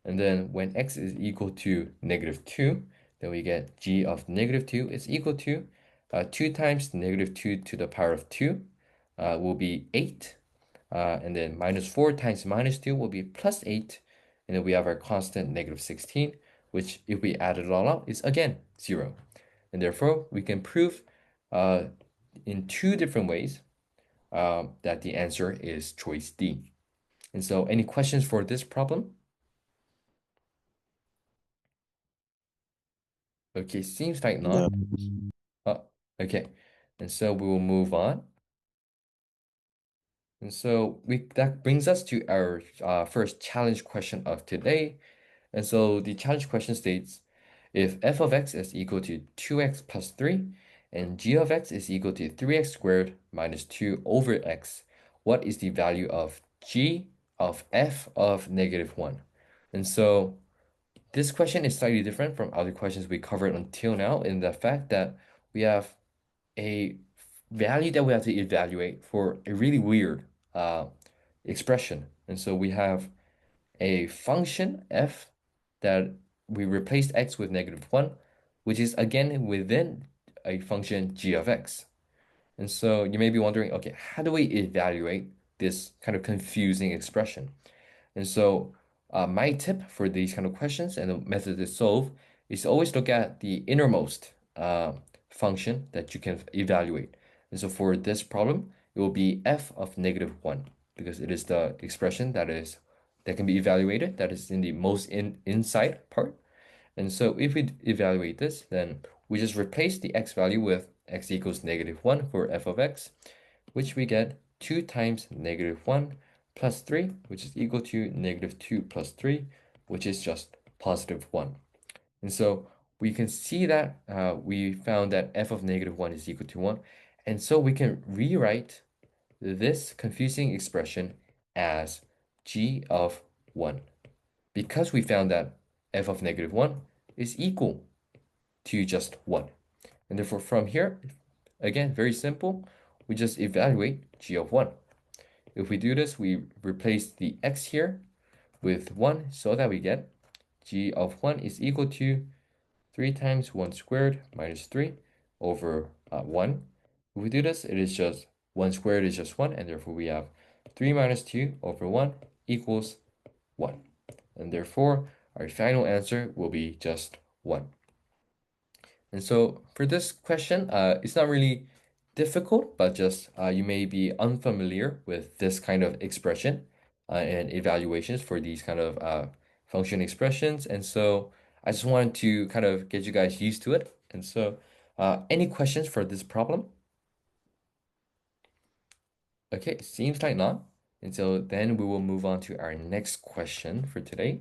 And then when x is equal to -2, then we get g of -2 is equal to 2 times -2 to the power of 2 will be 8. And then -4 times -2 will be +8. And then we have our constant -16, which if we add it all up is again 0. And therefore, we can prove uh, in two different ways that the answer is choice D. And so any questions for this problem? Okay, seems like No. none. Oh, okay. And so we will move on. And so that brings us to our first challenge question of today. And so the challenge question states, if f of x is equal to 2x plus 3 and g of x is equal to 3x squared minus 2 over x, what is the value of g of f of -1? And so this question is slightly different from other questions we covered until now in the fact that we have a value that we have to evaluate for a really weird uh, expression. And so we have a function f that we replaced x with -1, which is again within a function g of x. And so you may be wondering, okay, how do we evaluate this kind of confusing expression? And so, my tip for these kind of questions and the method to solve is to always look at the innermost function that you can evaluate. And so, for this problem, it will be f of -1 because it is the expression that can be evaluated, that is in the most inside part. And so, if we evaluate this, then we just replace the x value with x equals -1 for f of x, which we get 2 times -1 plus 3, which is equal to -2 plus 3, which is just +1. And so we can see that we found that f of -1 is equal to 1. And so we can rewrite this confusing expression as g of 1 because we found that f of -1 is equal to just 1. And therefore, from here, again, very simple, we just evaluate g of 1. If we do this, we replace the x here with 1 so that we get g of 1 is equal to 3 times 1 squared minus 3 over 1. If we do this, it is just 1 squared is just 1, and therefore we have 3 minus 2 over 1 equals 1. And therefore, our final answer will be just 1. And so for this question, it's not really difficult, but just you may be unfamiliar with this kind of expression and evaluations for these kind of function expressions. And so I just wanted to kind of get you guys used to it. And so any questions for this problem? Okay, seems like not. And so then we will move on to our next question for today.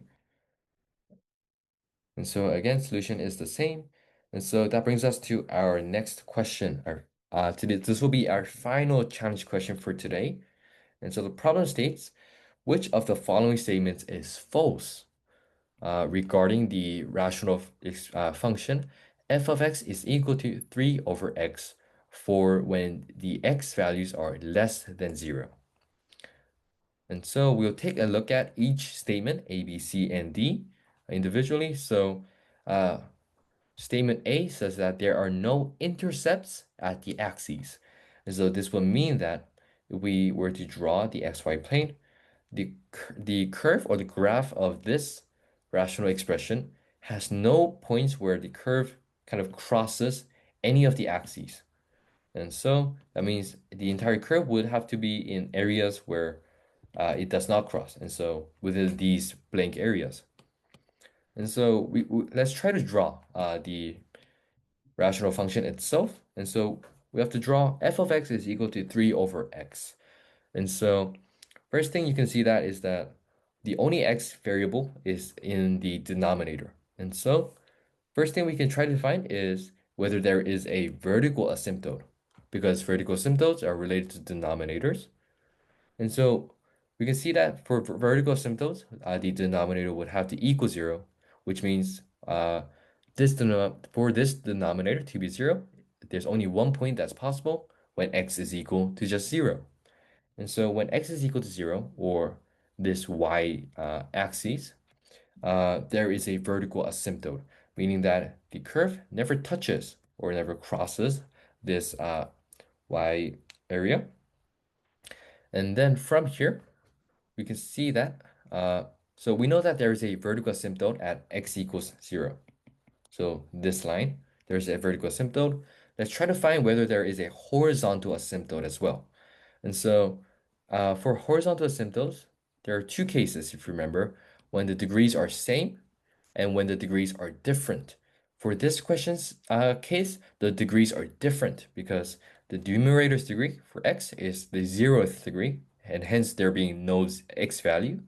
And so again, solution is the same. And so that brings us to our next question. This will be our final challenge question for today. And so the problem states, which of the following statements is false regarding the rational function f of x is equal to 3 over x, for when the x values are less than 0. And so we'll take a look at each statement, A, B, C, and D, individually. So uh, statement A says that there are no intercepts at the axes. And so this will mean that if we were to draw the xy plane, the curve or the graph of this rational expression has no points where the curve kind of crosses any of the axes. And so that means the entire curve would have to be in areas where it does not cross. And so within these blank areas. And so let's try to draw the rational function itself. And so we have to draw f of x is equal to 3 over x. And so first thing you can see that is that the only x variable is in the denominator. And so first thing we can try to find is whether there is a vertical asymptote, because vertical asymptotes are related to denominators. And so we can see that for vertical asymptotes, the denominator would have to equal 0, which means for this denominator to be 0, there's only one point that's possible when x is equal to just 0. And so when x is equal to 0, or this y axis, there is a vertical asymptote, meaning that the curve never touches or never crosses this y area. And then from here, we can see that, so we know that there is a vertical asymptote at x equals 0. So this line, there's a vertical asymptote. Let's try to find whether there is a horizontal asymptote as well. And so for horizontal asymptotes, there are two cases, if you remember, when the degrees are same and when the degrees are different. For this question's case, the degrees are different because the numerator's degree for x is the 0th degree, and hence there being no x value.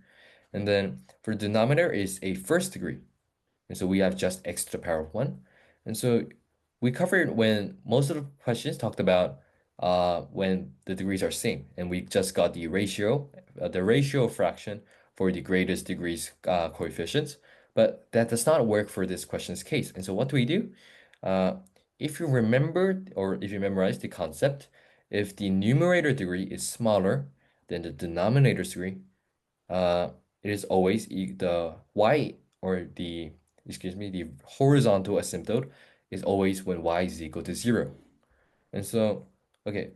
And then for the denominator is a first degree. And so we have just x to the power of 1. And so we covered when most of the questions talked about when the degrees are same. And we just got the ratio fraction for the greatest degrees coefficients. But that does not work for this question's case. And so what do we do? Uh, if you remember or if you memorize the concept, if the numerator degree is smaller than the denominator degree, uh, it is always the y or the, excuse me, the horizontal asymptote is always when y is equal to 0. And so, okay,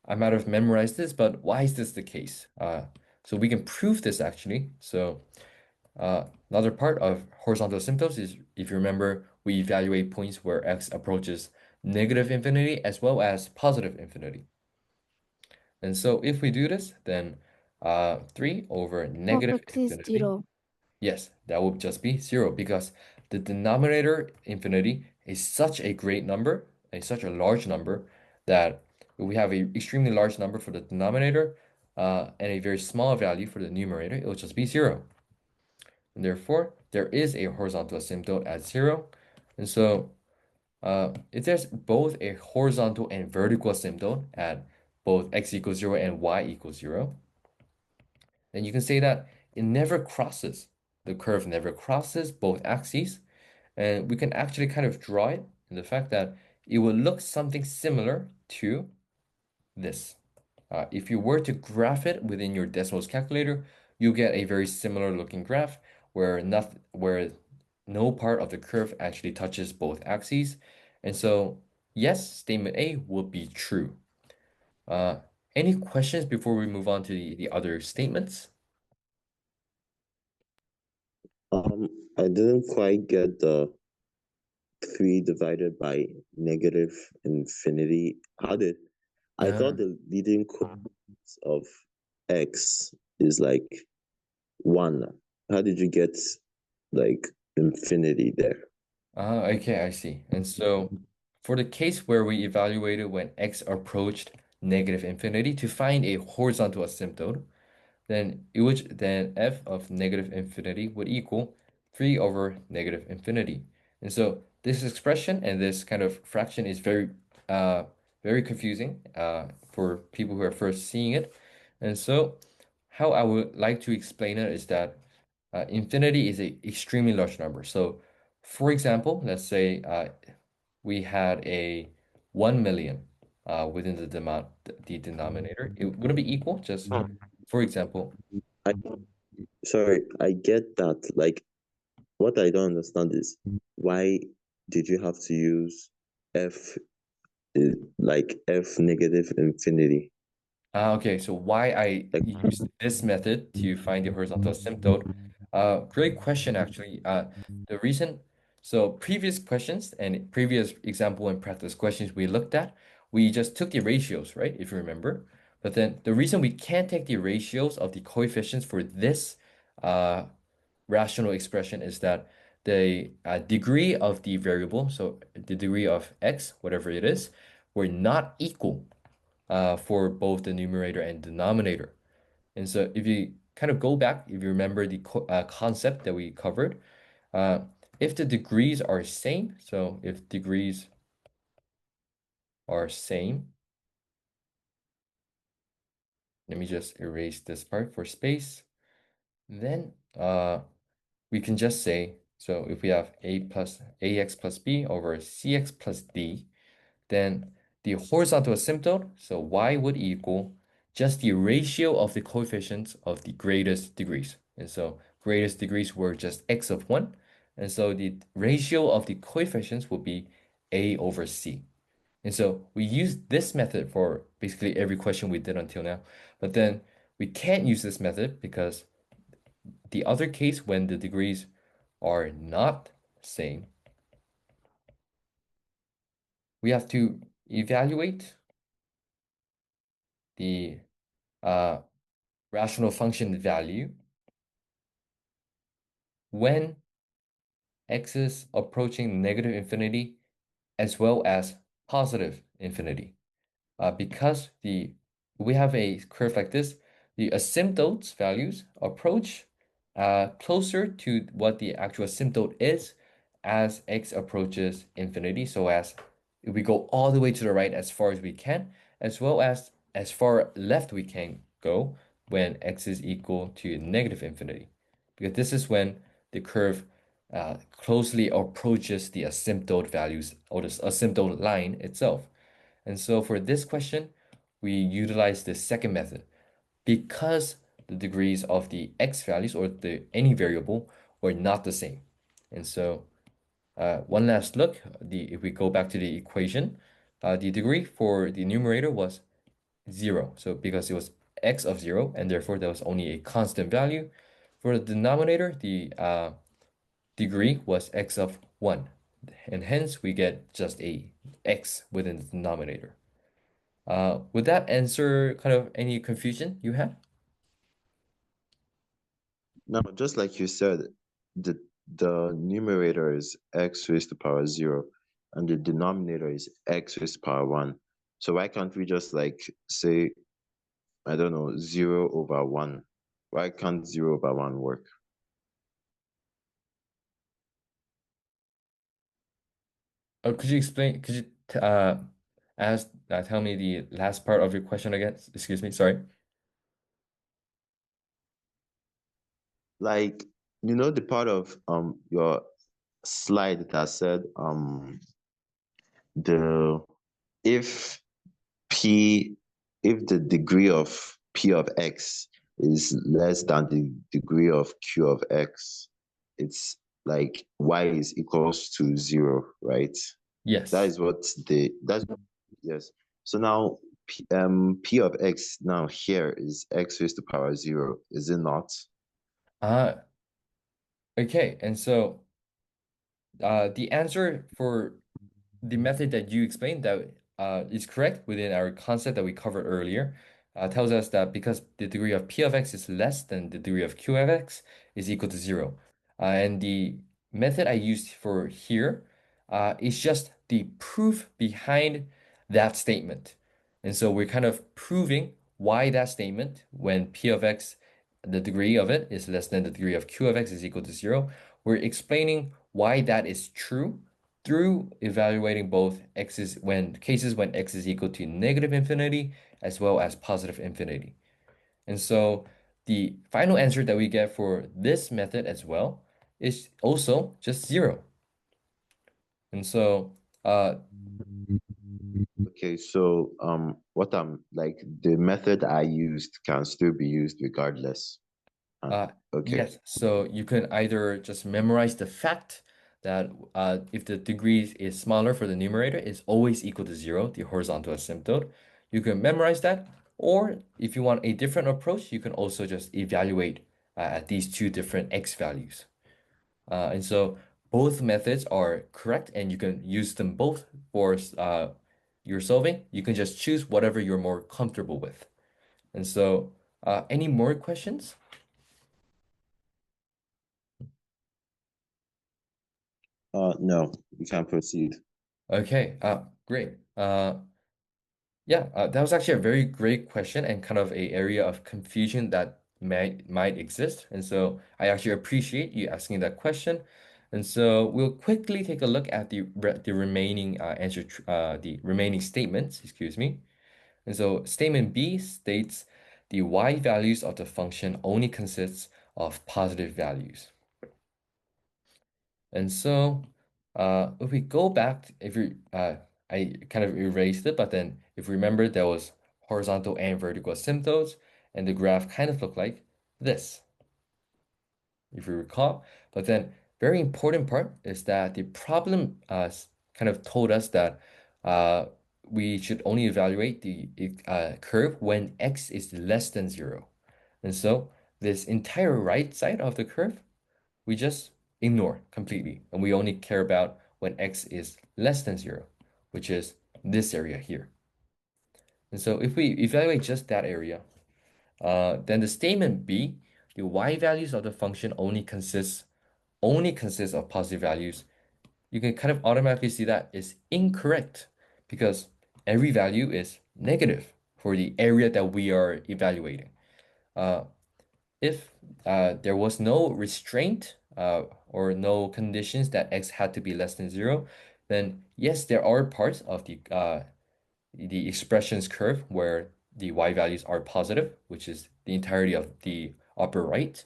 I might have memorized this, but why is this the case? So we can prove this actually. So another part of horizontal asymptotes is, if you remember, we evaluate points where x approaches negative infinity as well as positive infinity. And so if we do this, then 3 over Of negative x is infinity. 0. Yes, that would just be 0 because the denominator infinity is such a great number, such a large number, that we have an extremely large number for the denominator and a very small value for the numerator, it will just be 0. And therefore, there is a horizontal asymptote at 0. And so if there's both a horizontal and vertical asymptote at both x equals 0 and y equals 0, then you can say that it never crosses. The curve never crosses both axes. And we can actually kind of draw it in the fact that it will look something similar to this. If you were to graph it within your Desmos calculator, you get a very similar looking graph where no part of the curve actually touches both axes. And so, yes, statement A will be true. Uh, any questions before we move on to the other statements? Um, I didn't quite get the 3 divided by negative infinity. How did I Uh, thought the leading coordinates of x is like 1. How did you get like infinity there? okay, I see. And so for the case where we evaluated when x approached negative infinity to find a horizontal asymptote, then f of negative infinity would equal 3 over negative infinity. And so this expression and this kind of fraction is uh, very confusing for people who are first seeing it. And so how I would like to explain it is that infinity is a extremely large number. So for example, let's say we had a 1 million. within the denominator. It wouldn't be equal, just for example. I sorry, I get that. Like, what I don't understand is why did you have to use f like f negative infinity? Okay, so why I Like, used this method to find the horizontal asymptote? Great question, actually. The reason, so previous questions and previous example and practice questions we looked at, we just took the ratios, right? If you remember. But then the reason we can't take the ratios of the coefficients for this uh, rational expression is that the degree of the variable, so the degree of x, whatever it is, were not equal for both the numerator and denominator. And so if you kind of go back, if you remember the concept that we covered, uh, if the degrees are same, so if degrees are same, let me just erase this part for space, then we can just say, so if we have a plus ax plus b over cx plus d, then the horizontal asymptote, so y would equal just the ratio of the coefficients of the greatest degrees. And so greatest degrees were just x of 1. And so the ratio of the coefficients would be a over c. And so we use this method for basically every question we did until now. But then we can't use this method because the other case when the degrees are not same, we have to evaluate the uh, rational function value when x is approaching negative infinity as well as positive infinity. Because we have a curve like this, the asymptotes values approach closer to what the actual asymptote is as x approaches infinity. So as we go all the way to the right as far as we can, as well as far left we can go when x is equal to negative infinity. Because this is when the curve closely approaches the asymptote values or the asymptote line itself. And so for this question, we utilize the second method because the degrees of the x values or the any variable were not the same. And so one last look, if we go back to the equation, the degree for the numerator was 0. So because it was x of 0, and therefore there was only a constant value. For the denominator, the degree was x of 1. And hence we get just a x within the denominator. Would that answer kind of any confusion you had? now, just like you said, the the numerator is x raised to power 0, and the denominator is x raised to power 1. So why can't we just like say, I don't know, 0 over 1? Why can't 0 over 1 work? Could you explain? Could you ask tell me the last part of your question again? Excuse me, sorry. Like, you know, the part of your slide that said the if p if the degree of p of x is less than the degree of q of x, it's like y is equals to 0, right? That Yes. is what that's yes. So now p of x now here is x raised to power 0, is it not? Uh, okay. And so the answer for the method that you explained that is correct within our concept that we covered earlier tells us that because the degree of p of x is less than the degree of q of x is equal to 0. And the method I used for here is just the proof behind that statement. And so we're kind of proving why that statement, when p of x, the degree of it is less than the degree of q of x is equal to 0, we're explaining why that is true through evaluating both x's when cases when x is equal to negative infinity as well as positive infinity. And so the final answer that we get for this method as well is also just 0. And so uh, Okay, so what I'm like the method I used can still be used regardless. Uh, Uh, okay. yes, so you can either just memorize the fact that if the degree is smaller for the numerator, it's always equal to zero, the horizontal asymptote. You can memorize that, or if you want a different approach, you can also just evaluate at these two different x values. And so both methods are correct, and you can use them both for your solving. You can just choose whatever you're more comfortable with. And so, any more questions? No, you can proceed. Okay, great. Yeah, that was actually a very great question and kind of a area of confusion that might exist. And so I actually appreciate you asking that question. And so we'll quickly take a look at the remaining the remaining statements, excuse me. And so statement B states the y values of the function only consists of positive values. And so, if we go back, if you, I kind of erased it, but then if you remember, there was horizontal and vertical asymptotes, and the graph kind of looked like this, if you recall. But then, very important part is that the problem kind of told us that uh, we should only evaluate the curve when x is less than zero. And so, this entire right side of the curve we just ignore completely, and we only care about when x is less than zero, which is this area here. And so if we evaluate just that area, then the statement B, the y values of the function only consists of positive values. You can kind of automatically see that is incorrect because every value is negative for the area that we are evaluating. Uh, if there was no restraint or no conditions that x had to be less than zero, then yes, there are parts of the expressions curve where the y values are positive, which is the entirety of the upper right.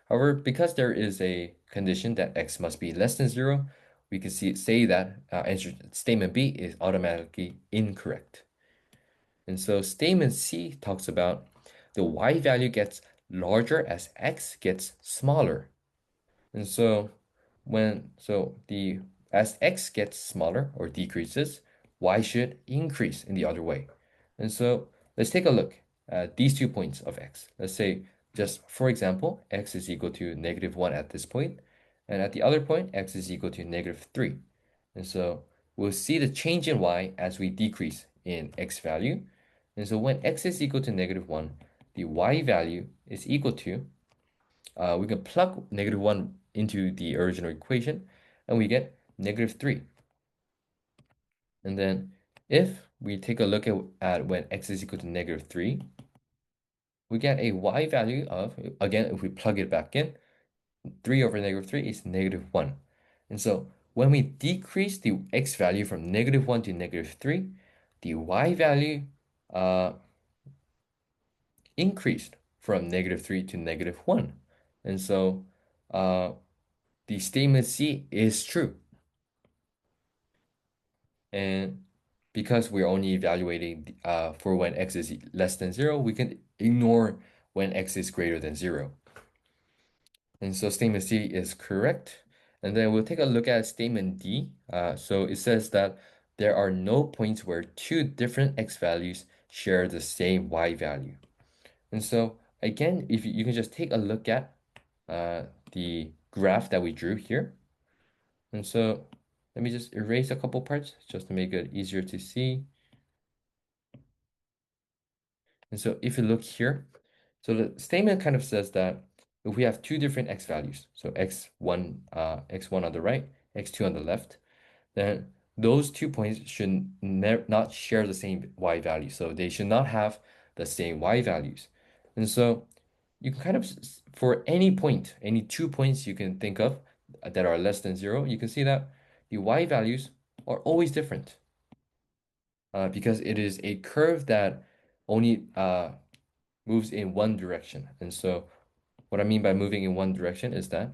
However, because there is a condition that x must be less than zero, we can say that answer statement B is automatically incorrect. And so statement C talks about the y value gets larger as x gets smaller. And so the as x gets smaller or decreases, y should increase in the other way. And so let's take a look at these 2 points of x. Let's say just for example, x is equal to -1 at this point, and at the other point, x is equal to -3. And so we'll see the change in y as we decrease in x value. And so when x is equal to -1, the y value is equal to we can plug -1 into the original equation and we get -3. And then if we take a look at when x is equal to -3, we get a y value of, again, if we plug it back in, 3 over -3 is -1. And so when we decrease the x value from -1 to -3, the y value uh, increased from -3 to -1. And so uh, the statement C is true. And because we're only evaluating for when x is less than zero, we can ignore when x is greater than zero. And so statement C is correct. And then we'll take a look at statement D. So it says that there are no points where two different x values share the same y value. And so again, if you can just take a look at the graph that we drew here. And so let me just erase a couple parts just to make it easier to see. And so if you look here, so the statement kind of says that if we have two different x values, so x1 on the right, x2 on the left, then those 2 points should not share the same y value. So they should not have the same y values. And so you can kind of, for any point, any 2 points you can think of that are less than zero, you can see that the y values are always different because it is a curve that only moves in one direction. And so what I mean by moving in one direction is that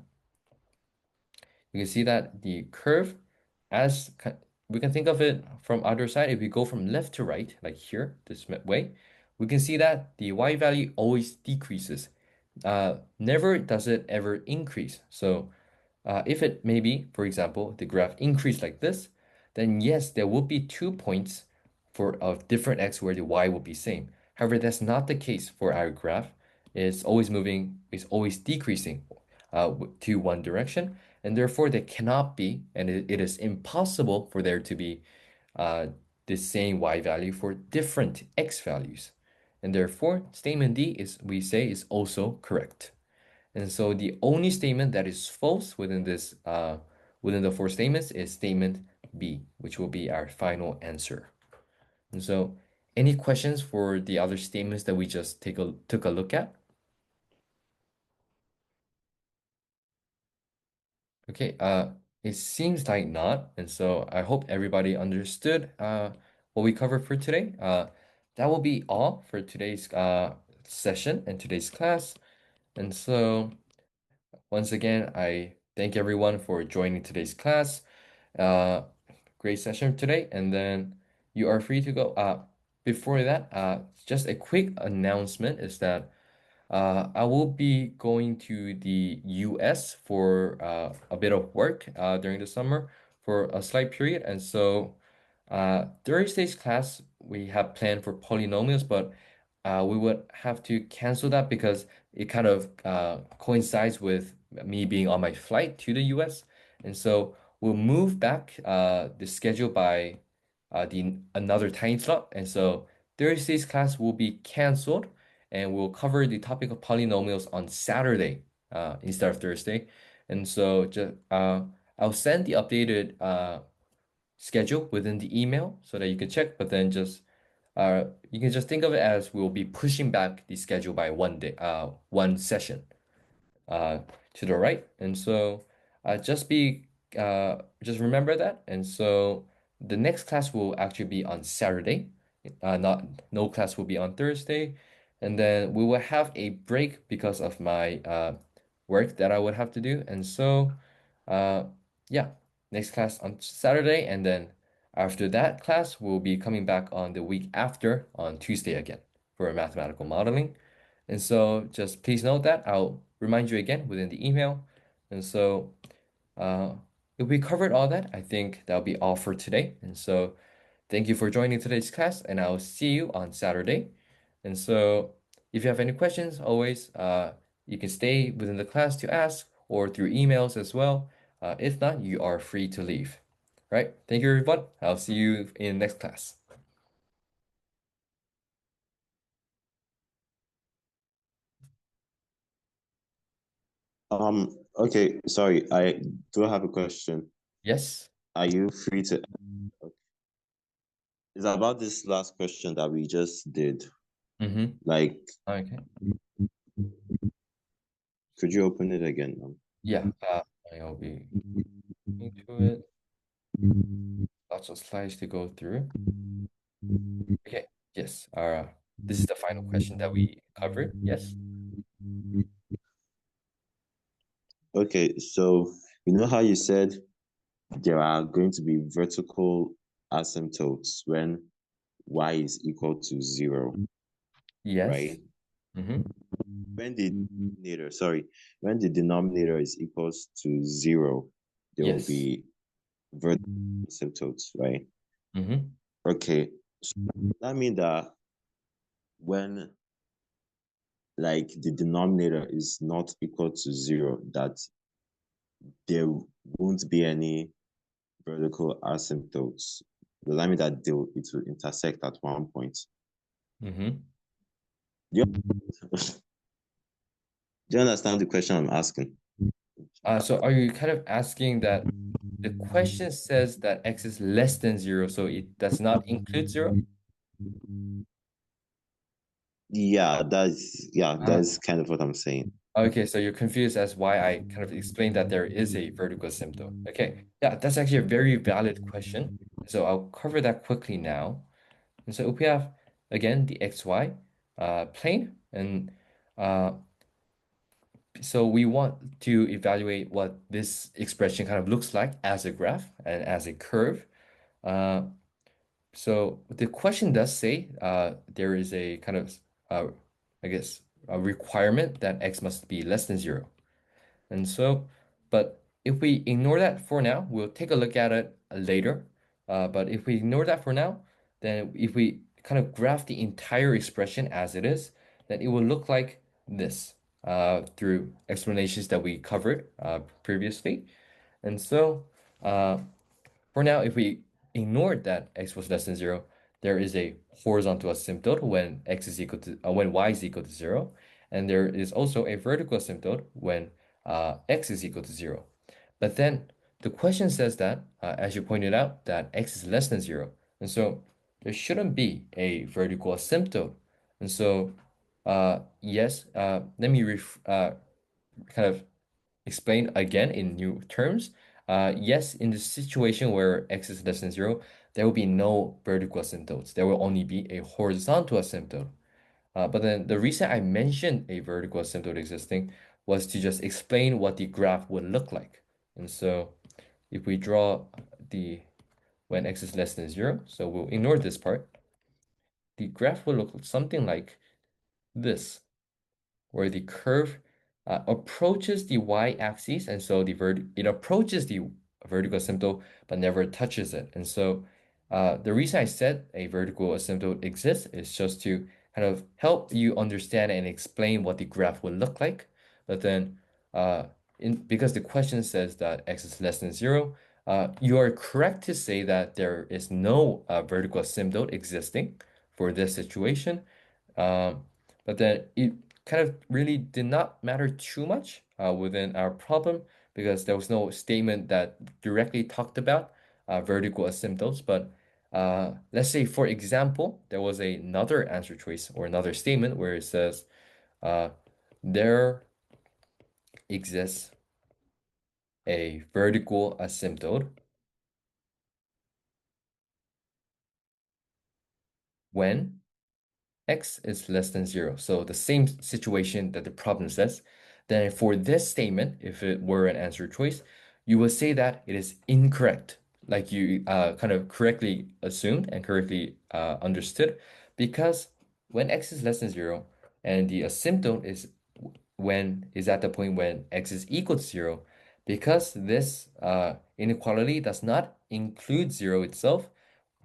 you can see that the curve as we can think of it from other side. If we go from left to right, like here, this way, we can see that the y value always decreases. Never does it ever increase. So if it maybe, for example, the graph increased like this, then yes, there will be 2 points for of different x where the y will be same. However, that's not the case for our graph. It's always moving, it's always decreasing to one direction, and therefore there cannot be, and it is impossible for there to be uh, the same y value for different x values. And therefore, statement D is we say is also correct. And so the only statement that is false within this within the four statements is statement B, which will be our final answer. And so any questions for the other statements that we just took a look at? Okay, it seems like not. And so I hope everybody understood what we covered for today. That will be all for today's session and today's class. And so once again, I thank everyone for joining today's class. Uh, Great session today, and then you are free to go. Before that, just a quick announcement is that I will be going to the US for a bit of work during the summer for a slight period. And so Thursday's class we have planned for polynomials, but we would have to cancel that because it kind of coincides with me being on my flight to the US. And so we'll move back the schedule by the another time slot. And so Thursday's class will be canceled and we'll cover the topic of polynomials on Saturday instead of Thursday. And so just I'll send the updated schedule within the email so that you can check, but then just you can just think of it as we'll be pushing back the schedule by one day, one session uh, to the right. And so just remember that. And so the next class will actually be on Saturday. Not no class will be on Thursday. And then we will have a break because of my work that I would have to do. And so uh, yeah, next class on Saturday. And then after that class, we'll be coming back on the week after on Tuesday again for mathematical modeling. And so just please note that I'll remind you again within the email. And so uh, if we covered all that, I think that'll be all for today. And so thank you for joining today's class, and I'll see you on Saturday. And so if you have any questions, always you can stay within the class to ask or through emails as well. If not, you are free to leave. Right? Thank you, everyone. I'll see you in next class. Okay, sorry, I do have a question. Yes? Are you free to? It's about this last question that we just did. Mm-hmm. Like, Okay. could you open it again? Yeah, I'll be into it. Lots of slides to go through. Okay, yes. This is the final question that we covered. Yes. Okay, so you know how you said there are going to be vertical asymptotes when y is equal to 0, Yes. right? Mm-hmm. When the denominator is equals to 0, there will Yes. be vertical asymptotes, right? Mm-hmm. Okay, so that means that when like the denominator is not equal to 0, that there won't be any vertical asymptotes. Does that mean that it will intersect at one point? Mm-hmm. Do do you understand the question I'm asking? So are you kind of asking that the question says that x is less than 0, so it does not include 0? Yeah, Uh, that's kind of what I'm saying. okay, so you're confused as why I kind of explained that there is a vertical asymptote. Okay, yeah, that's actually a very valid question. So I'll cover that quickly now. And so if we have, again, the xy plane, and uh, so we want to evaluate what this expression kind of looks like as a graph and as a curve. Uh, so the question does say there is a kind of, uh, I guess, a requirement that x must be less than 0. And so, but if we ignore that for now, we'll take a look at it later. But if we ignore that for now, then if we kind of graph the entire expression as it is, then it will look like this through explanations that we covered previously. And so, uh, for now, if we ignored that x was less than 0, there is a horizontal asymptote when x is equal to when y is equal to 0, and there is also a vertical asymptote when x is equal to 0. But then the question says that, as you pointed out, that x is less than 0, and so there shouldn't be a vertical asymptote. And so, yes, let me kind of explain again in new terms. Yes, in the situation where x is less than 0, there will be no vertical asymptotes. There will only be a horizontal asymptote. But then the reason I mentioned a vertical asymptote existing was to just explain what the graph would look like. And so if we draw the when x is less than 0, so we'll ignore this part, the graph will look something like this, where the curve approaches the y-axis, and so it approaches the vertical asymptote but never touches it. And so the reason I said a vertical asymptote exists is just to kind of help you understand and explain what the graph would look like. But then, because the question says that x is less than 0, you are correct to say that there is no vertical asymptote existing for this situation. Um, but then it kind of really did not matter too much within our problem because there was no statement that directly talked about vertical asymptotes. But let's say, for example, there was another answer choice or another statement where it says uh, there exists a vertical asymptote when x is less than 0. So the same situation that the problem says. Then for this statement, if it were an answer choice, you will say that it is incorrect, like you kind of correctly assumed and correctly understood, because when x is less than 0 and the asymptote is at the point when x is equal to 0, because this inequality does not include 0 itself,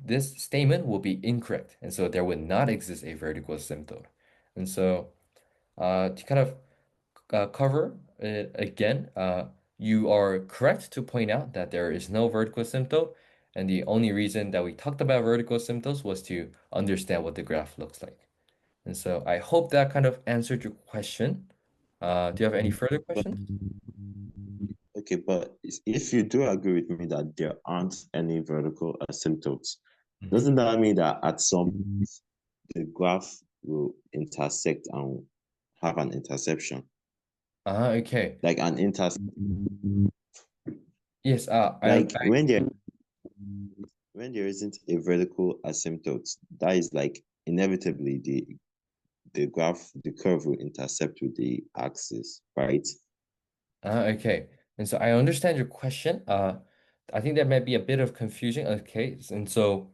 this statement will be incorrect, and so there would not exist a vertical asymptote. And so, to kind of cover it again, you are correct to point out that there is no vertical asymptote, and the only reason that we talked about vertical asymptotes was to understand what the graph looks like. And so, I hope that kind of answered your question. Do you have any further questions? Okay, but if you do agree with me that there aren't any vertical asymptotes, Mhm. doesn't that mean that at some point the graph will intersect and have an interception? Okay. Like an Yes, like when there isn't a vertical asymptote, that is like inevitably the curve will intercept with the axis, right? Okay. And so I understand your question. I think there might be a bit of confusion. Okay. And so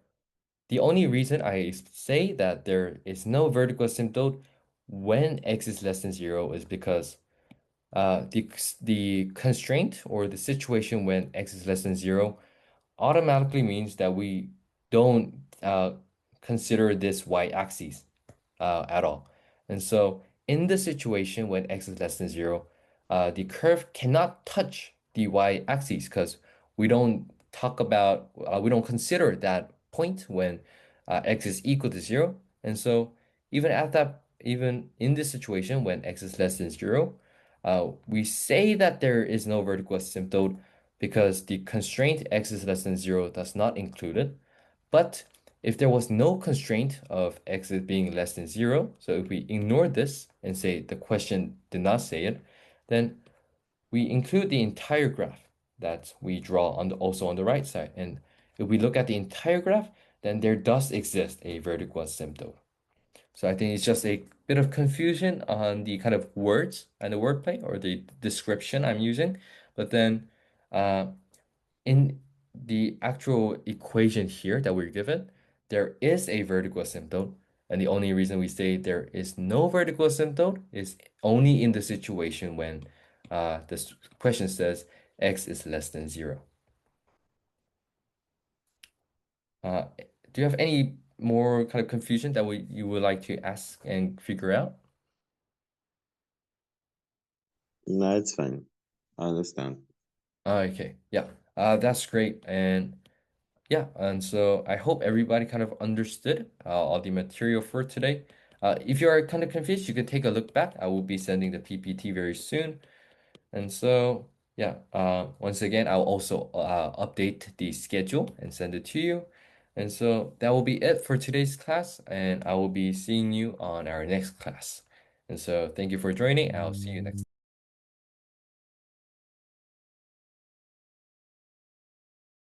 the only reason I say that there is no vertical asymptote when x is less than 0 is because the constraint or the situation when x is less than 0 automatically means that we don't consider this y-axis at all. And so in the situation when x is less than 0, the curve cannot touch the y-axis because we don't consider that point when x is equal to 0. And so even in this situation when x is less than 0, we say that there is no vertical asymptote because the constraint x is less than 0 does not include it. But if there was no constraint of x is being less than 0, so if we ignore this and say the question did not say it, then we include the entire graph that we draw also on the right side. And if we look at the entire graph, then there does exist a vertical asymptote. So I think it's just a bit of confusion on the kind of words and the wordplay or the description I'm using. But then uh, in the actual equation here that we're given, there is a vertical asymptote. And the only reason we say there is no vertical asymptote is only in the situation when this question says x is less than 0. Uh, do you have any more kind of confusion that you would like to ask and figure out? No, it's fine. I understand. Okay, yeah, that's great. And yeah, and so I hope everybody kind of understood all the material for today. If you are kind of confused, you can take a look back. I will be sending the PPT very soon. And so, yeah, once again, I'll also update the schedule and send it to you. And so that will be it for today's class, and I will be seeing you on our next class. And so thank you for joining. I'll see you next